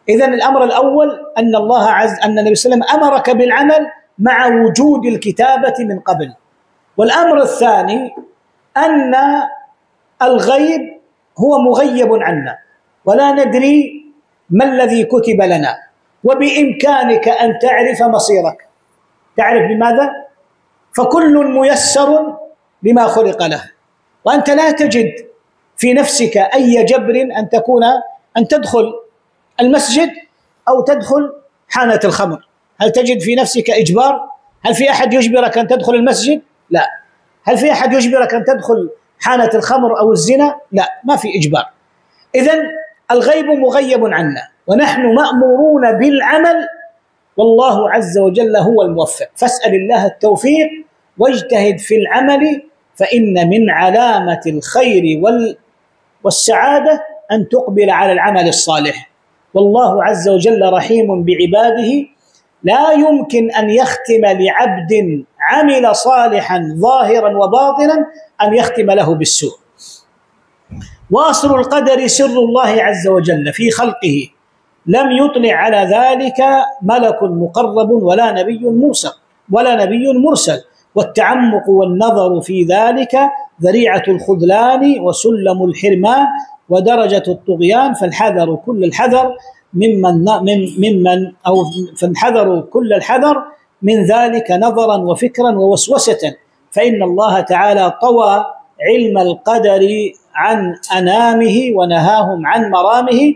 إذن الأمر الأول أن النبي صلى الله عليه وسلم أمرك بالعمل مع وجود الكتابة من قبل. والأمر الثاني أن الغيب هو مغيب عنا ولا ندري ما الذي كتب لنا، وبإمكانك أن تعرف مصيرك. تعرف بماذا؟ فكل ميسر لما خلق له، وأنت لا تجد في نفسك أي جبر أن تدخل المسجد أو تدخل حانة الخمر. هل تجد في نفسك إجبار؟ هل في أحد يجبرك أن تدخل المسجد؟ لا. هل في أحد يجبرك أن تدخل حانة الخمر أو الزنا؟ لا، ما في إجبار. إذن الغيب مغيب عنا ونحن مأمورون بالعمل، والله عز وجل هو الموفق. فاسأل الله التوفيق واجتهد في العمل، فإن من علامة الخير والسعادة أن تقبل على العمل الصالح. والله عز وجل رحيم بعباده، لا يمكن أن يختم لعبد عمل صالحا ظاهرا وباطنا أن يختم له بالسوء. وأصل القدر سر الله عز وجل في خلقه، لم يطلع على ذلك ملك مقرب ولا نبي مرسل، والتعمق والنظر في ذلك ذريعة الخذلان وسلم الحرمان ودرجة الطغيان، فالحذر كل الحذر فالحذر كل الحذر من ذلك نظرا وفكرا ووسوسة، فإن الله تعالى طوى علم القدر عن أنامه ونهاهم عن مرامه،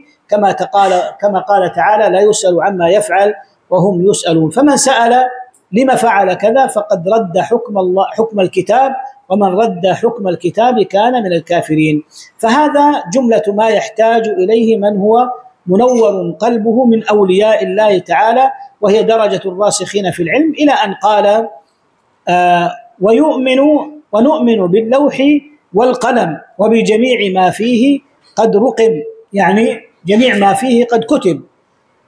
كما قال تعالى: لا يسأل عما يفعل وهم يسألون. فمن سأل لما فعل كذا فقد رد حكم الكتاب، ومن رد حكم الكتاب كان من الكافرين. فهذا جملة ما يحتاج إليه من هو منور قلبه من أولياء الله تعالى، وهي درجة الراسخين في العلم، إلى أن قال: ونؤمن باللوح والقلم وبجميع ما فيه قد رقم، يعني جميع ما فيه قد كتب،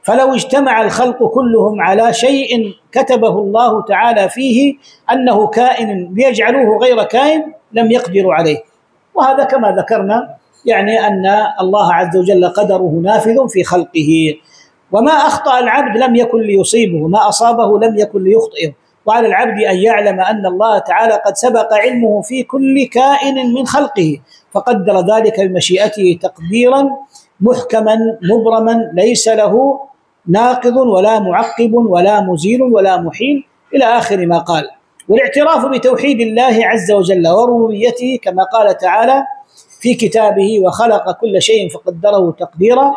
فلو اجتمع الخلق كلهم على شيء كتبه الله تعالى فيه أنه كائن ليجعلوه غير كائن لم يقدروا عليه. وهذا كما ذكرنا يعني أن الله عز وجل قدره نافذ في خلقه، وما أخطأ العبد لم يكن ليصيبه، ما أصابه لم يكن ليخطئه، وعلى العبد أن يعلم أن الله تعالى قد سبق علمه في كل كائن من خلقه، فقدر ذلك بمشيئته تقديرا محكما مبرما ليس له ناقض ولا معقب ولا مزيل ولا محيل، إلى آخر ما قال. والاعتراف بتوحيد الله عز وجل وربوبيته كما قال تعالى في كتابه: وخلق كل شيء فقدره تقديرا،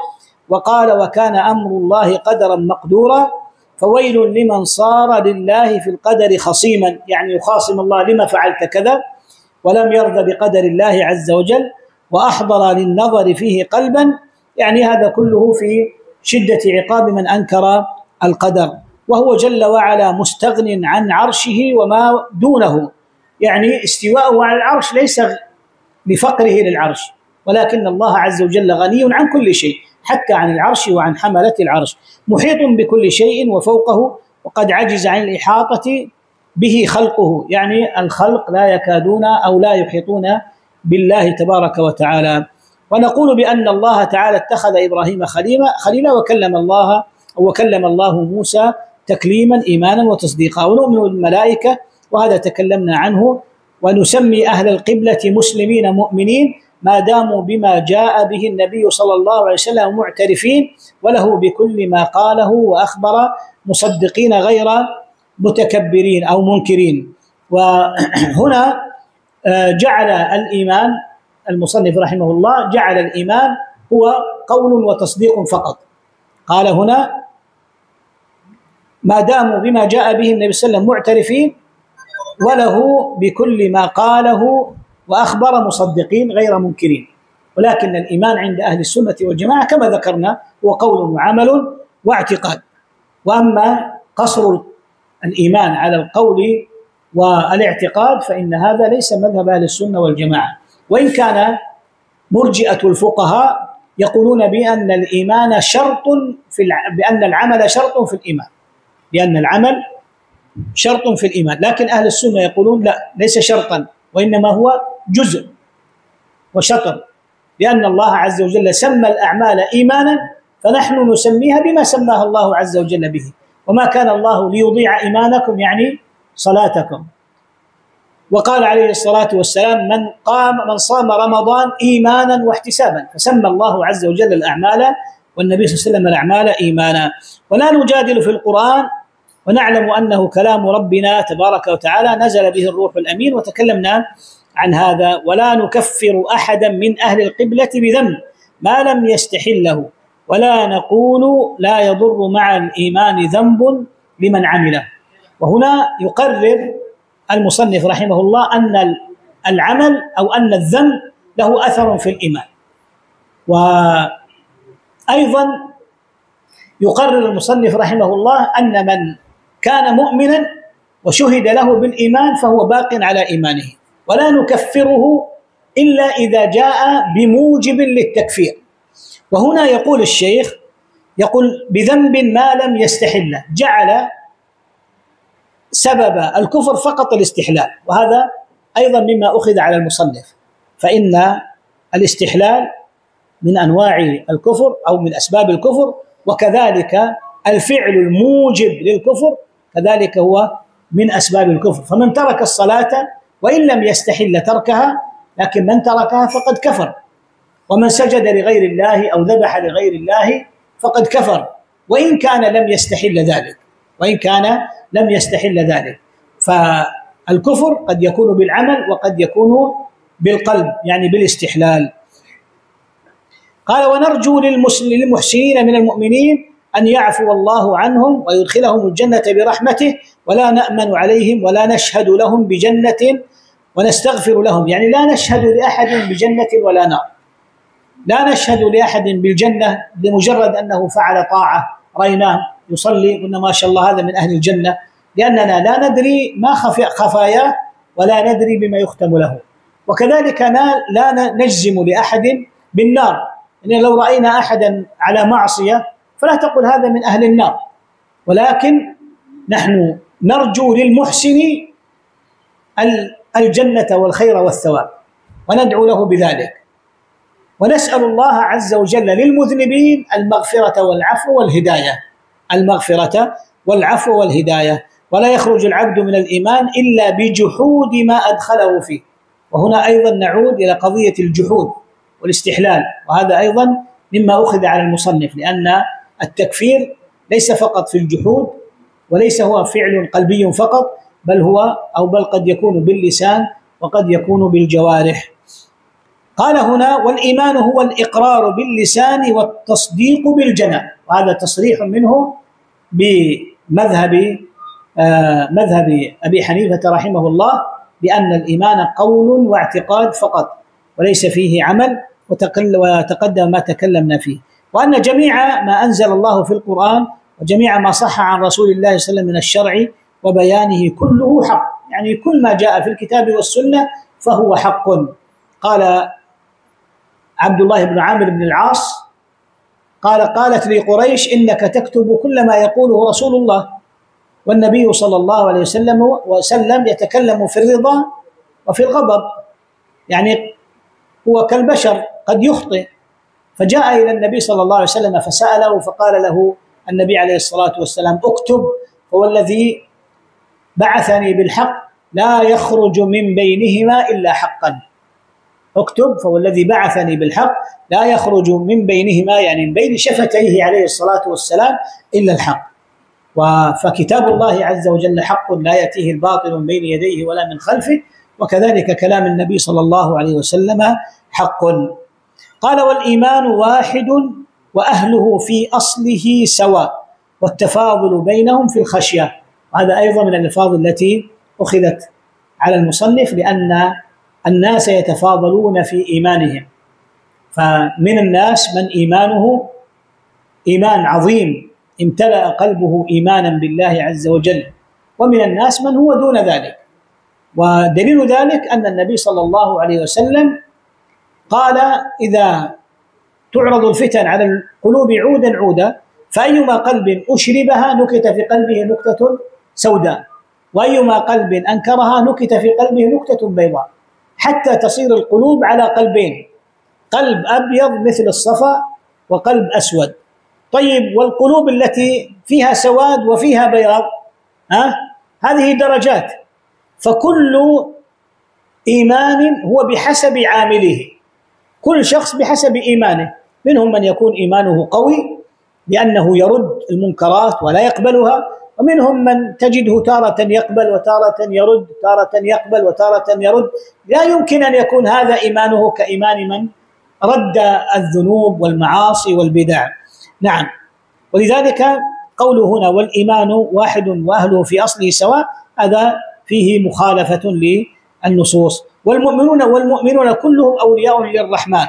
وقال: وكان أمر الله قدرا مقدورا. فويل لمن صار لله في القدر خصيما، يعني يخاصم الله: لما فعلت كذا، ولم يرضى بقدر الله عز وجل، وأحضر للنظر فيه قلبا، يعني هذا كله في شدة عقاب من أنكر القدر. وهو جل وعلا مستغن عن عرشه وما دونه، يعني استواءه على العرش ليس لفقره للعرش، ولكن الله عز وجل غني عن كل شيء، حتى عن العرش وعن حملة العرش، محيط بكل شيء وفوقه، وقد عجز عن الإحاطة به خلقه، يعني الخلق لا يكادون أو لا يحيطون بالله تبارك وتعالى. ونقول بأن الله تعالى اتخذ إبراهيم خليلا وكلم الله موسى تكليما إيمانا وتصديقا. ونؤمن بالملائكة، وهذا تكلمنا عنه، ونسمي أهل القبلة مسلمين مؤمنين ما داموا بما جاء به النبي صلى الله عليه وسلم معترفين وله بكل ما قاله وأخبر، مصدقين غير متكبرين أو منكرين. وهنا جعل الإيمان المصنف رحمه الله جعل الإيمان هو قول وتصديق فقط. قال هنا: ما داموا بما جاء به النبي صلى الله عليه وسلم معترفين وله بكل ما قاله وأخبر، مصدقين غير منكرين. ولكن الإيمان عند أهل السنة والجماعة كما ذكرنا هو قول وعمل واعتقاد. وأما قصر الإيمان على القول والاعتقاد فإن هذا ليس مذهب أهل السنة والجماعة، وإن كان مرجئة الفقهاء يقولون بأن الإيمان شرط بأن العمل شرط في الإيمان، لأن العمل شرط في الإيمان. لكن أهل السنة يقولون لا، ليس شرطا، وإنما هو جزء وشطر، لأن الله عز وجل سمى الأعمال إيمانا، فنحن نسميها بما سماها الله عز وجل به. وما كان الله ليضيع إيمانكم، يعني صلاتكم. وقال عليه الصلاة والسلام: من صام رمضان إيمانا واحتسابا، فسمى الله عز وجل الأعمال والنبي صلى الله عليه وسلم الأعمال إيمانا. ولا نجادل في القرآن، ونعلم أنه كلام ربنا تبارك وتعالى نزل به الروح الأمين، وتكلمنا عن هذا. ولا نكفر أحدا من أهل القبلة بذنب ما لم يستحله، ولا نقول لا يضر مع الإيمان ذنب لمن عمله. وهنا يقرر المصنف رحمه الله أن العمل أو أن الذنب له أثر في الإيمان. وأيضا يقرر المصنف رحمه الله أن من كان مؤمنا وشهد له بالإيمان فهو باق على إيمانه، ولا نكفره إلا إذا جاء بموجب للتكفير. وهنا يقول الشيخ يقول: بذنب ما لم يستحله، جعل سبب الكفر فقط الاستحلال، وهذا أيضا مما أخذ على المصنف، فإن الاستحلال من أنواع الكفر أو من أسباب الكفر، وكذلك الفعل الموجب للكفر كذلك هو من أسباب الكفر. فمن ترك الصلاة وإن لم يستحل تركها لكن من تركها فقد كفر، ومن سجد لغير الله أو ذبح لغير الله فقد كفر، وإن كان لم يستحل ذلك. فالكفر قد يكون بالعمل وقد يكون بالقلب، يعني بالاستحلال. قال: ونرجو للمحسنين من المؤمنين أن يعفو الله عنهم ويدخلهم الجنة برحمته، ولا نأمن عليهم ولا نشهد لهم بجنة ونستغفر لهم. يعني لا نشهد لأحد بجنة ولا نار، لا نشهد لأحد بالجنة لمجرد أنه فعل طاعة، رأيناه يصلي قلنا ما شاء الله هذا من أهل الجنة، لأننا لا ندري ما خفاياه ولا ندري بما يختم له. وكذلك لا نجزم لأحد بالنار، يعني لو رأينا أحدا على معصية فلا تقل هذا من أهل النار، ولكن نحن نرجو للمحسن الجنة والخير والثواب وندعو له بذلك، ونسأل الله عز وجل للمذنبين المغفرة والعفو والهداية. ولا يخرج العبد من الإيمان إلا بجحود ما أدخله فيه. وهنا أيضا نعود إلى قضية الجحود والاستحلال، وهذا أيضا مما أخذ على المصنف، لأن التكفير ليس فقط في الجحود، وليس هو فعل قلبي فقط، بل قد يكون باللسان وقد يكون بالجوارح. قال هنا: والإيمان هو الإقرار باللسان والتصديق بالجنان. وهذا تصريح منه بمذهب أبي حنيفة رحمه الله بأن الإيمان قول واعتقاد فقط وليس فيه عمل، وتقدم ما تكلمنا فيه، وأن جميع ما أنزل الله في القرآن وجميع ما صح عن رسول الله صلى الله عليه وسلم من الشرع وبيانه كله حق، يعني كل ما جاء في الكتاب والسنة فهو حق. قال عبد الله بن عامر بن العاص قالت لي قريش: إنك تكتب كل ما يقوله رسول الله، والنبي صلى الله عليه وسلم يتكلم في الرضا وفي الغضب، يعني هو كالبشر قد يخطئ. فجاء إلى النبي صلى الله عليه وسلم فسأله، فقال له النبي عليه الصلاة والسلام: اكتب، هو الذي بعثني بالحق لا يخرج من بينهما إلا حقا. اكتب، فهو الذي بعثني بالحق لا يخرج من بينهما، يعني من بين شفتيه عليه الصلاة والسلام، إلا الحق. فكتاب الله عز وجل حق لا يأتيه الباطل من بين يديه ولا من خلفه، وكذلك كلام النبي صلى الله عليه وسلم حق. قال: والإيمان واحد وأهله في أصله سواء، والتفاضل بينهم في الخشية. وهذا أيضا من الألفاظ التي أخذت على المصنف، لأن الناس يتفاضلون في إيمانهم، فمن الناس من إيمانه إيمان عظيم امتلأ قلبه إيمانا بالله عز وجل، ومن الناس من هو دون ذلك. ودليل ذلك أن النبي صلى الله عليه وسلم قال: إذا تعرض الفتن على القلوب عودا عودا، فأيما قلب أشربها نكت في قلبه نكتة سوداء، وأيما قلب أنكرها نكت في قلبه نكتة بيضاء، حتى تصير القلوب على قلبين: قلب أبيض مثل الصفا وقلب أسود. طيب، والقلوب التي فيها سواد وفيها بياض هذه درجات، فكل إيمان هو بحسب عامله، كل شخص بحسب إيمانه. منهم من يكون إيمانه قوي لأنه يرد المنكرات ولا يقبلها، ومنهم من تجده تارة يقبل وتارة يرد، تارة يقبل وتارة يرد. لا يمكن أن يكون هذا إيمانه كإيمان من رد الذنوب والمعاصي والبدع. نعم، ولذلك قوله هنا: والإيمان واحد وأهله في أصله سواء، هذا فيه مخالفة للنصوص. والمؤمنون كلهم أولياء للرحمن،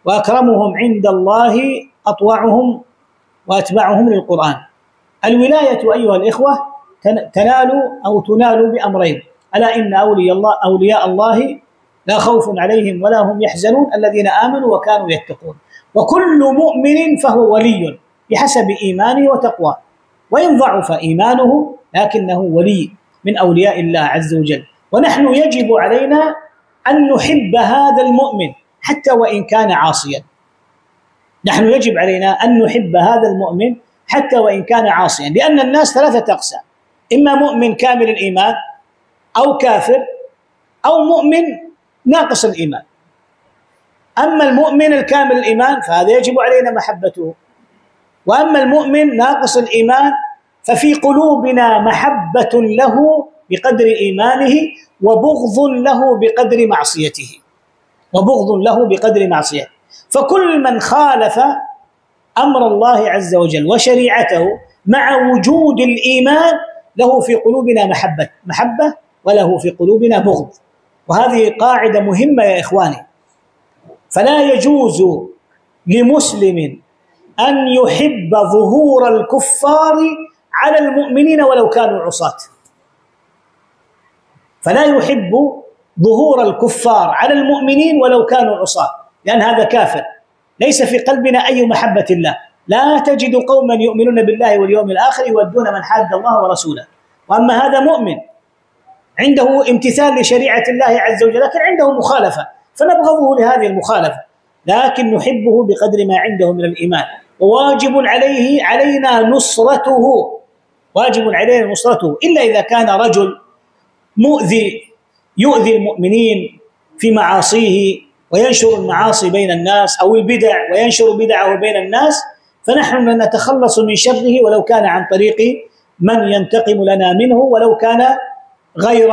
وأكرمهم عند الله أطوعهم وأتبعهم للقرآن. الولاية أيها الإخوة تنال بأمرين: ألا إن أولياء الله لا خوف عليهم ولا هم يحزنون الذين آمنوا وكانوا يتقون. وكل مؤمن فهو ولي بحسب إيمانه وتقواه، وإن ضعف إيمانه لكنه ولي من أولياء الله عز وجل. ونحن يجب علينا أن نحب هذا المؤمن حتى وإن كان عاصيا. نحن يجب علينا أن نحب هذا المؤمن حتى وإن كان عاصيا، لأن الناس ثلاثة أقسام: إما مؤمن كامل الإيمان، أو كافر، أو مؤمن ناقص الإيمان. أما المؤمن الكامل الإيمان فهذا يجب علينا محبته، وأما المؤمن ناقص الإيمان ففي قلوبنا محبة له بقدر إيمانه وبغض له بقدر معصيته، وبغض له بقدر معصيته. فكل من خالف أمر الله عز وجل وشريعته مع وجود الإيمان له في قلوبنا محبة وله في قلوبنا بغض، وهذه قاعدة مهمة يا إخواني. فلا يجوز لمسلم أن يحب ظهور الكفار على المؤمنين ولو كانوا عصاة، فلا يحب ظهور الكفار على المؤمنين ولو كانوا عصاة، لأن هذا كافر، ليس في قلبنا أي محبة الله. لا تجد قوما يؤمنون بالله واليوم الآخر يودون من حاد الله ورسوله. وأما هذا مؤمن عنده امتثال لشريعة الله عز وجل، لكن عنده مخالفة فنبغضه لهذه المخالفة، لكن نحبه بقدر ما عنده من الإيمان، وواجب علينا نصرته، واجب علينا نصرته، إلا إذا كان رجل مؤذي يؤذي المؤمنين في معاصيه وينشر المعاصي بين الناس، أو البدع وينشر بدعه بين الناس، فنحن نتخلص من شره ولو كان عن طريق من ينتقم لنا منه، ولو كان غير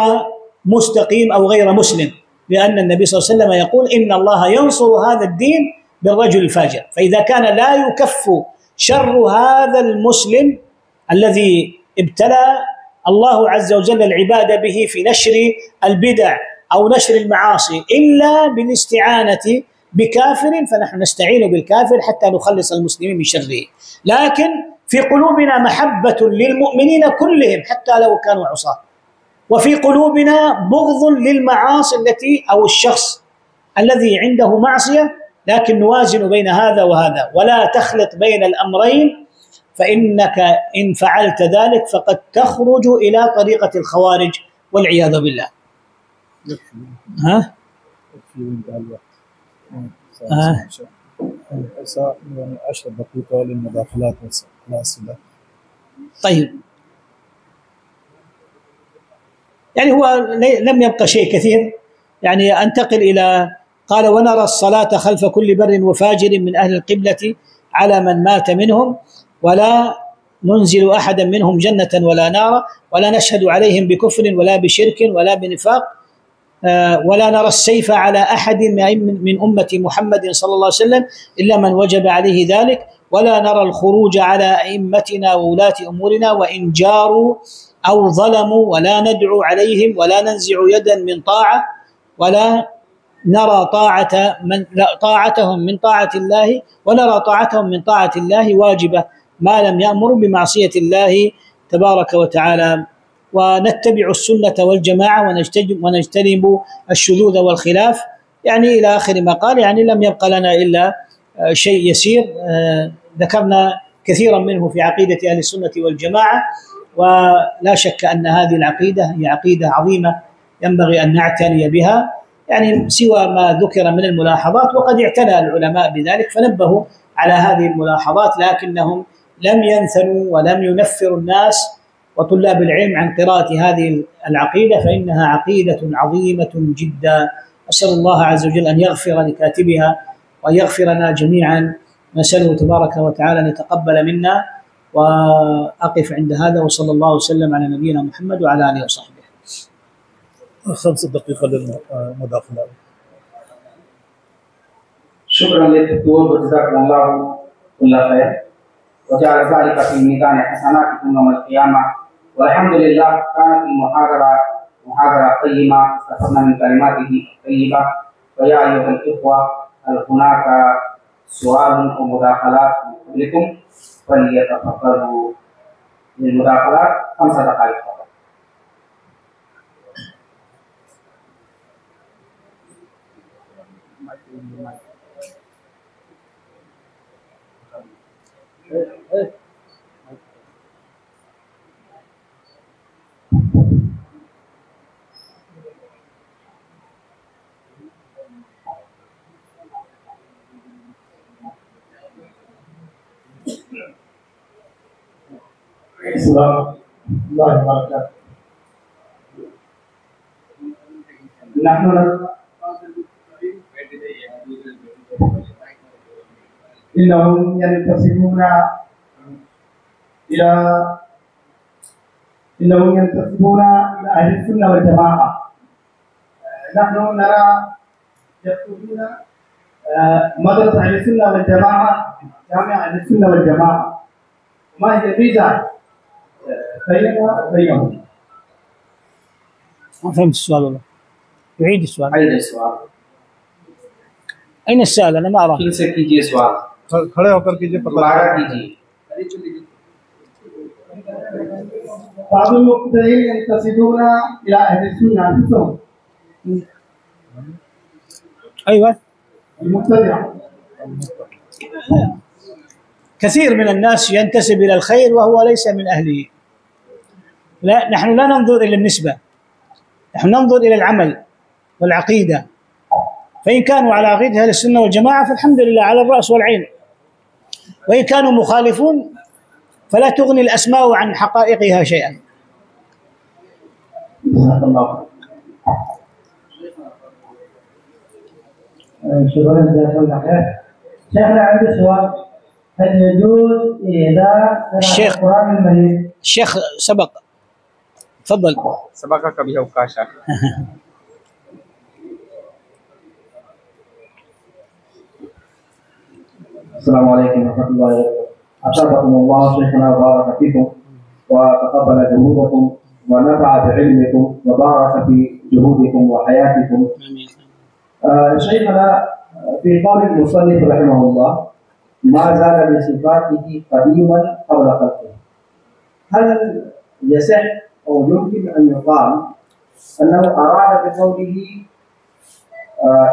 مستقيم أو غير مسلم، لأن النبي صلى الله عليه وسلم يقول إن الله ينصر هذا الدين بالرجل الفاجر. فإذا كان لا يكف شر هذا المسلم الذي ابتلى الله عز وجل العباد به في نشر البدع أو نشر المعاصي إلا بالاستعانة بكافر، فنحن نستعين بالكافر حتى نخلص المسلمين من شره. لكن في قلوبنا محبة للمؤمنين كلهم حتى لو كانوا عصاة، وفي قلوبنا بغض للمعاصي التي أو الشخص الذي عنده معصية، لكن نوازن بين هذا وهذا ولا تخلط بين الأمرين، فإنك إن فعلت ذلك فقد تخرج إلى طريقة الخوارج والعياذ بالله. ها؟ يعني 10 دقيقة للمداخلات والأسئلة. طيب، يعني هو لم يبقى شيء كثير، يعني أنتقل إلى قال ونرى الصلاة خلف كل بر وفاجر من أهل القبلة على من مات منهم، ولا ننزل أحدا منهم جنة ولا نارا، ولا نشهد عليهم بكفر ولا بشرك ولا بنفاق، ولا نرى السيف على أحد من أمة محمد صلى الله عليه وسلم إلا من وجب عليه ذلك، ولا نرى الخروج على أئمتنا وولاة أمورنا وإن جاروا أو ظلموا، ولا ندعو عليهم ولا ننزع يدا من طاعة، ولا نرى طاعتهم من طاعة الله، ونرى طاعتهم من طاعة الله واجبة ما لم يأمر بمعصية الله تبارك وتعالى، ونتبع السنة والجماعة ونجتنب الشذوذ والخلاف، يعني إلى آخر ما قال. يعني لم يبقى لنا إلا شيء يسير ذكرنا كثيرا منه في عقيدة أهل السنة والجماعة، ولا شك أن هذه العقيدة هي عقيدة عظيمة ينبغي أن نعتني بها، يعني سوى ما ذكر من الملاحظات، وقد اعتنى العلماء بذلك فنبهوا على هذه الملاحظات، لكنهم لم ينثنوا ولم ينفروا الناس وطلاب العلم عن قراءة هذه العقيدة، فإنها عقيدة عظيمة جدا. أسأل الله عز وجل أن يغفر لكاتبها وأن يغفر لنا جميعا، نسأله تبارك وتعالى أن يتقبل منا. وأقف عند هذا، وصلى الله وسلم على نبينا محمد وعلى آله وصحبه. 5 دقائق للمداخلة. شكرا للدكتور وجزاكم الله كل خير، وجعل ذلك في ميزان حسناتكم يوم القيامة. والحمد لله كانت المحاضرة محاضرة قيمة استفدنا من كلماته الطيبة. ويا أيها الإخوة، هل هناك سؤال أو مداخلات من قبلكم؟ فليتفضلوا للمداخلات 5 دقائق فقط. السلام الله وبركاته. نحن إنهم ينتسبون إلى أهل السنة والجماعة. نحن نرى يكتبون مدرسة أهل السنة والجماعة، جامعة أهل السنة والجماعة، ما هي الميزة بيننا وبينهم؟ ما فهمت السؤال والله، يعيد السؤال. عيد السؤال. أين السؤال؟ أنا ما أراه. फिर से कीजिए सवाल, खड़े होकर कीजिए, पता दोबारा कीजिए. بعض المبتدعين ينتسبون إلى أهل السنة أنفسهم. أيوة، المبتدع كثير من الناس ينتسب إلى الخير وهو ليس من أهله. لا، نحن لا ننظر إلى النسبة، نحن ننظر إلى العمل والعقيدة. فإن كانوا على عقيدة أهل السنة والجماعة فالحمد لله على الرأس والعين، وإن كانوا مخالفون فلا تغني الأسماء عن حقائقها شيئا. جزاك الله خير. شكرا جزاكم الله خير. شيخنا عندي سؤال، هل يجوز إهداء القرآن المجيد؟ الشيخ سبق، تفضل. सबक का कभी अवकाश है. السلام عليكم ورحمة الله وبركاته. أشرفكم الله شيخنا وبارك فيكم وتقبل جهودكم ونفع بعلمكم وبارك في جهودكم وحياتكم. شيخنا، في قول المصنف رحمه الله ما زال بصفاته قديما قبل خلقه، هل يصح أو يمكن أن يقال أنه أراد بقوله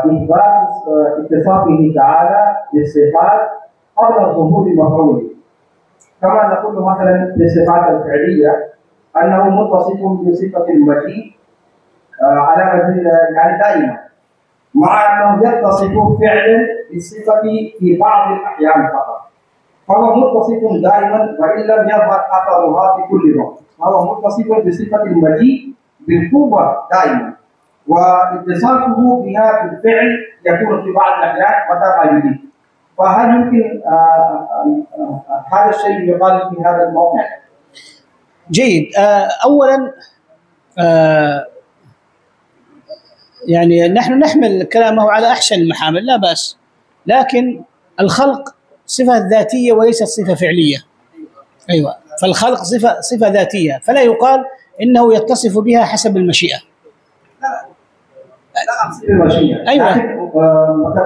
إثبات اتصافه تعالى بالصفات قبل ظهور مفعوله، كما نقول مثلا في الصفات الفعلية أنه متصف بصفة المجيء على وجه يعني دائما، مع أنه يتصف فعلا بالصفة في بعض الأحيان فقط، فهو متصف دائما وإن لم يظهر أثرها في كل وقت، فهو متصف بصفة المجيء بالقوة دائما، واتصافه بها بالفعل يكون في بعض الأحيان متى ما يريد. فهل يمكن هذا الشيء يقال في هذا الموقع؟ جيد. أولا يعني نحن نحمل كلامه على أحسن المحامل، لا بأس، لكن الخلق صفة ذاتية وليست صفة فعلية. أيوة، فالخلق صفة ذاتية، فلا يقال إنه يتصف بها حسب المشيئة. لا أقصد المشيئة. أيوة. لكن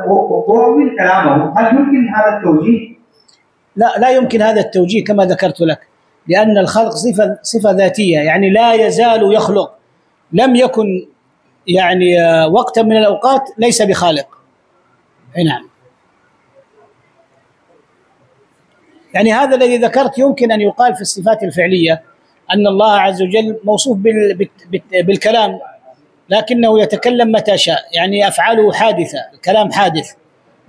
وأول كلامه هل يمكن هذا التوجيه؟ لا يمكن هذا التوجيه كما ذكرت لك، لأن الخلق صفة ذاتية، يعني لا يزال يخلق، لم يكن يعني وقتا من الأوقات ليس بخالق. نعم، يعني هذا الذي ذكرت يمكن أن يقال في الصفات الفعلية أن الله عز وجل موصوف بالكلام، لكنه يتكلم متى شاء، يعني أفعاله حادثة، الكلام حادث،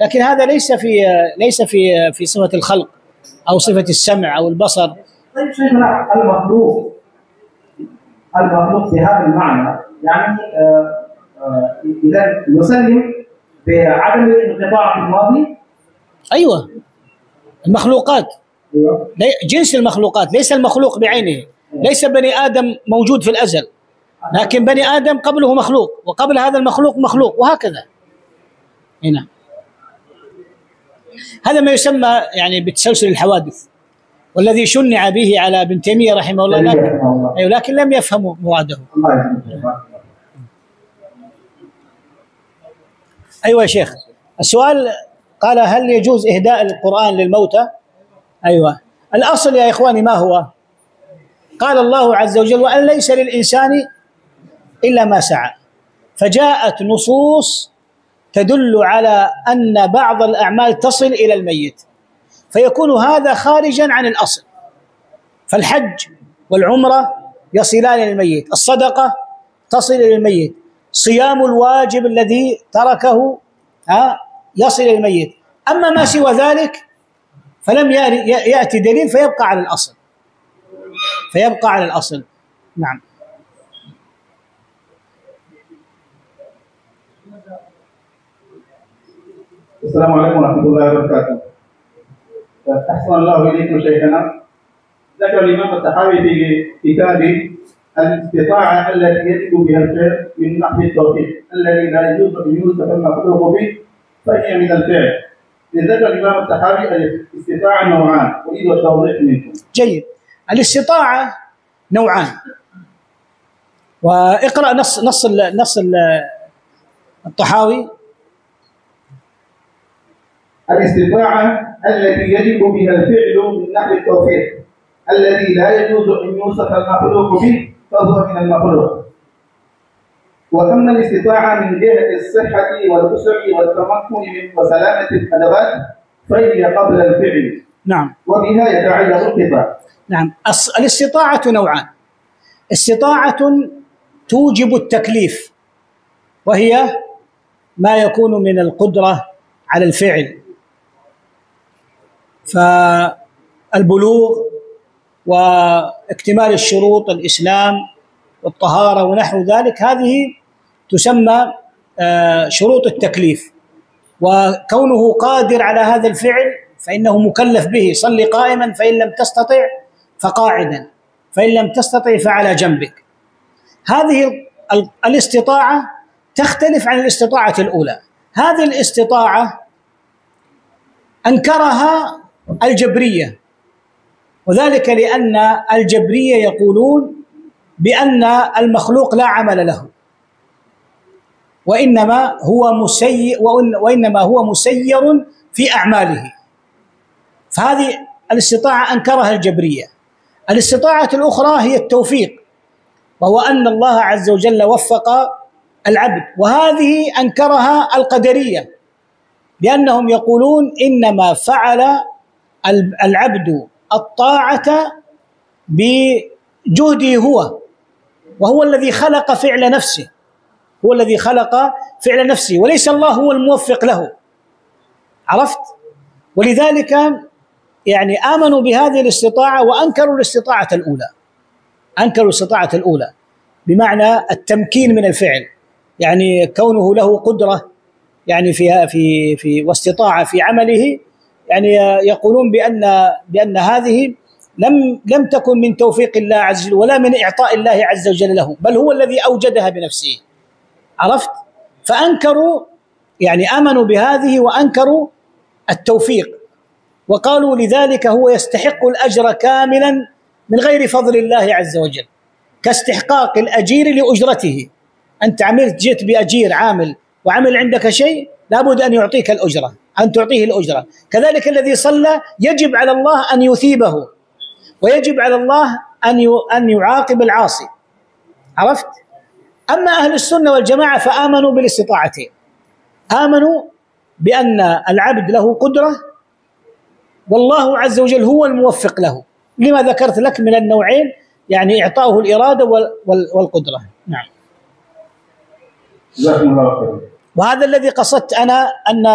لكن هذا ليس في صفة الخلق أو صفة السمع أو البصر. طيب شيخنا، المخلوق بهذا المعنى يعني إذا نسلم بعدم الانقطاع في الماضي؟ أيوة، المخلوقات، جنس المخلوقات، ليس المخلوق بعينه، ليس بني آدم موجود في الأزل، لكن بني آدم قبله مخلوق، وقبل هذا المخلوق مخلوق، وهكذا. هنا هذا ما يسمى يعني بتسلسل الحوادث، والذي شنع به على ابن تيمية رحمه الله، لكن لم يفهموا مراده. أيوة يا شيخ، السؤال قال هل يجوز إهداء القرآن للموتى؟ أيوة، الأصل يا إخواني ما هو؟ قال الله عز وجل وأن ليس للإنسان إلا ما سعى، فجاءت نصوص تدل على أن بعض الأعمال تصل إلى الميت، فيكون هذا خارجا عن الأصل. فالحج والعمرة يصلان إلى الميت، الصدقة تصل إلى الميت، صيام الواجب الذي تركه يصل إلى الميت، أما ما سوى ذلك فلم يأتي دليل فيبقى على الأصل. نعم. السلام عليكم ورحمة الله وبركاته. أحسن الله إليكم شيخنا. ذكر الإمام الطحاوي في كتابه الاستطاعة التي يجب بها الفعل من نحو التوفيق الذي لا يجوز أن يوصف المخلوق به فهي من الفعل. ذكر الإمام الطحاوي الاستطاعة نوعان، أريد التوضيح منكم. جيد. الاستطاعة نوعان، واقرأ نص الطحاوي. الاستطاعة التي يجب بها الفعل من نحو التوفيق الذي لا يجوز أن يوصف المخلوق به فهو من المخلوق. وأما الاستطاعة من جهة الصحة والوسع والتمكن وسلامة الأدوات فهي قبل الفعل. نعم. وبها يتعلق القطاع. نعم. الاستطاعة نوعان: استطاعة توجب التكليف، وهي ما يكون من القدرة على الفعل، فالبلوغ واكتمال الشروط، الإسلام والطهارة ونحو ذلك، هذه تسمى شروط التكليف. وكونه قادر على هذا الفعل فإنه مكلف به. صل قائما فإن لم تستطع فقاعدا، فإن لم تستطع فعلى جنبك. هذه الاستطاعة تختلف عن الاستطاعة الأولى. هذه الاستطاعة أنكرها الجبرية، وذلك لأن الجبرية يقولون بأن المخلوق لا عمل له، وإنما هو مسير في أعماله. فهذه الاستطاعة أنكرها الجبرية. الاستطاعة الأخرى هي التوفيق، وهو أن الله عز وجل وفق العبد، وهذه أنكرها القدرية، لأنهم يقولون إنما فعل العبد الطاعة بجهده هو، وهو الذي خلق فعل نفسه، هو الذي خلق فعل نفسه، وليس الله هو الموفق له. عرفت؟ ولذلك يعني آمنوا بهذه الاستطاعة وأنكروا الاستطاعة الأولى. أنكروا الاستطاعة الأولى بمعنى التمكين من الفعل، يعني كونه له قدرة يعني في واستطاعة في عمله، يعني يقولون بأن هذه لم تكن من توفيق الله عز وجل ولا من إعطاء الله عز وجل له، بل هو الذي أوجدها بنفسه. عرفت؟ فأنكروا، يعني آمنوا بهذه وأنكروا التوفيق، وقالوا لذلك هو يستحق الأجر كاملا من غير فضل الله عز وجل، كاستحقاق الأجير لأجرته. أنت عملت، جئت بأجير عامل وعمل عندك شيء، لابد أن يعطيك الأجرة، أن تعطيه الأجرة. كذلك الذي صلى يجب على الله أن يثيبه، ويجب على الله أن يعاقب العاصي. عرفت؟ أما أهل السنة والجماعة فآمنوا بالاستطاعتين، آمنوا بأن العبد له قدرة والله عز وجل هو الموفق له، لما ذكرت لك من النوعين، يعني إعطاؤه الإرادة والقدرة. نعم. وهذا الذي قصدت أنا أن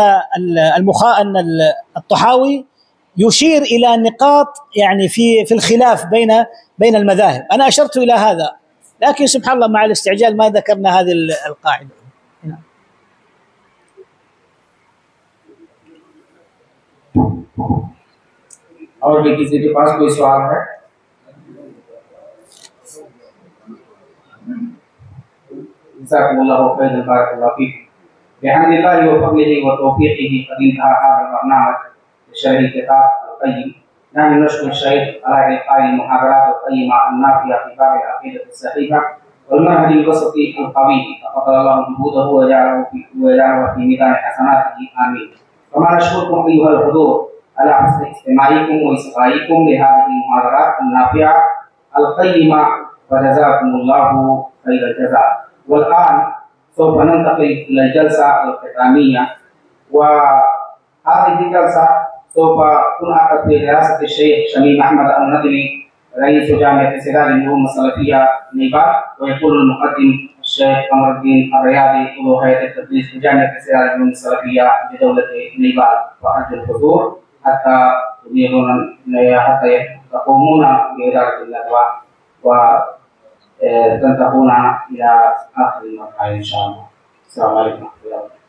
الطحاوي يشير إلى نقاط يعني في الخلاف بين المذاهب. أنا أشرت إلى هذا، لكن سبحان الله مع الاستعجال ما ذكرنا هذه القاعدة. نعم. और भी किसी के पास कोई सवाल है? जज़ाकुमुल्लाहु खैरन बारकल्लाहु फीकुम। बिहम्दिल्लाहि व फज़लिही व तौफीक़िही क़द इंतहा हाज़ा बरनामज शरह किताब अल-क़य्यिम। नहनु नशकुरु शेख अला इक़ाई मुहादरात अल-क़य्यिमा अन-नाफ़िया फ़ी बाब अल-अक़ीदत अस-सहीहा वल मनहज अल-वसती अल-क़वीम फ़क़द्दरल्लाहु जुहूदहु व जअलहु फ़ी मीज़ान हसनातिही आमीन। कमा नशकुरुकुम अय्युहल हुज़ूर على حسن استماعكم وإصغائكم لهذه المحاضرات النافعة القيمة وجزاكم الله خير الجزاء. والآن سوف ننتقل إلى الجلسة الختامية، وهذه الجلسة سوف تنعقد برئاسة الشيخ شميم أحمد الندوي رئيس جامعة سراج العلوم السلفية نيبال، ويكون المقدم الشيخ قمر الدين الرياضي عضو هيئة التدريس بجامعة سراج العلوم السلفية بدولة نيبال. وأرجو الحضور حتى تقومون بإدارة الندوة وتنتهون إلى آخر المرحلة إن شاء الله. السلام عليكم ورحمة الله وبركاته.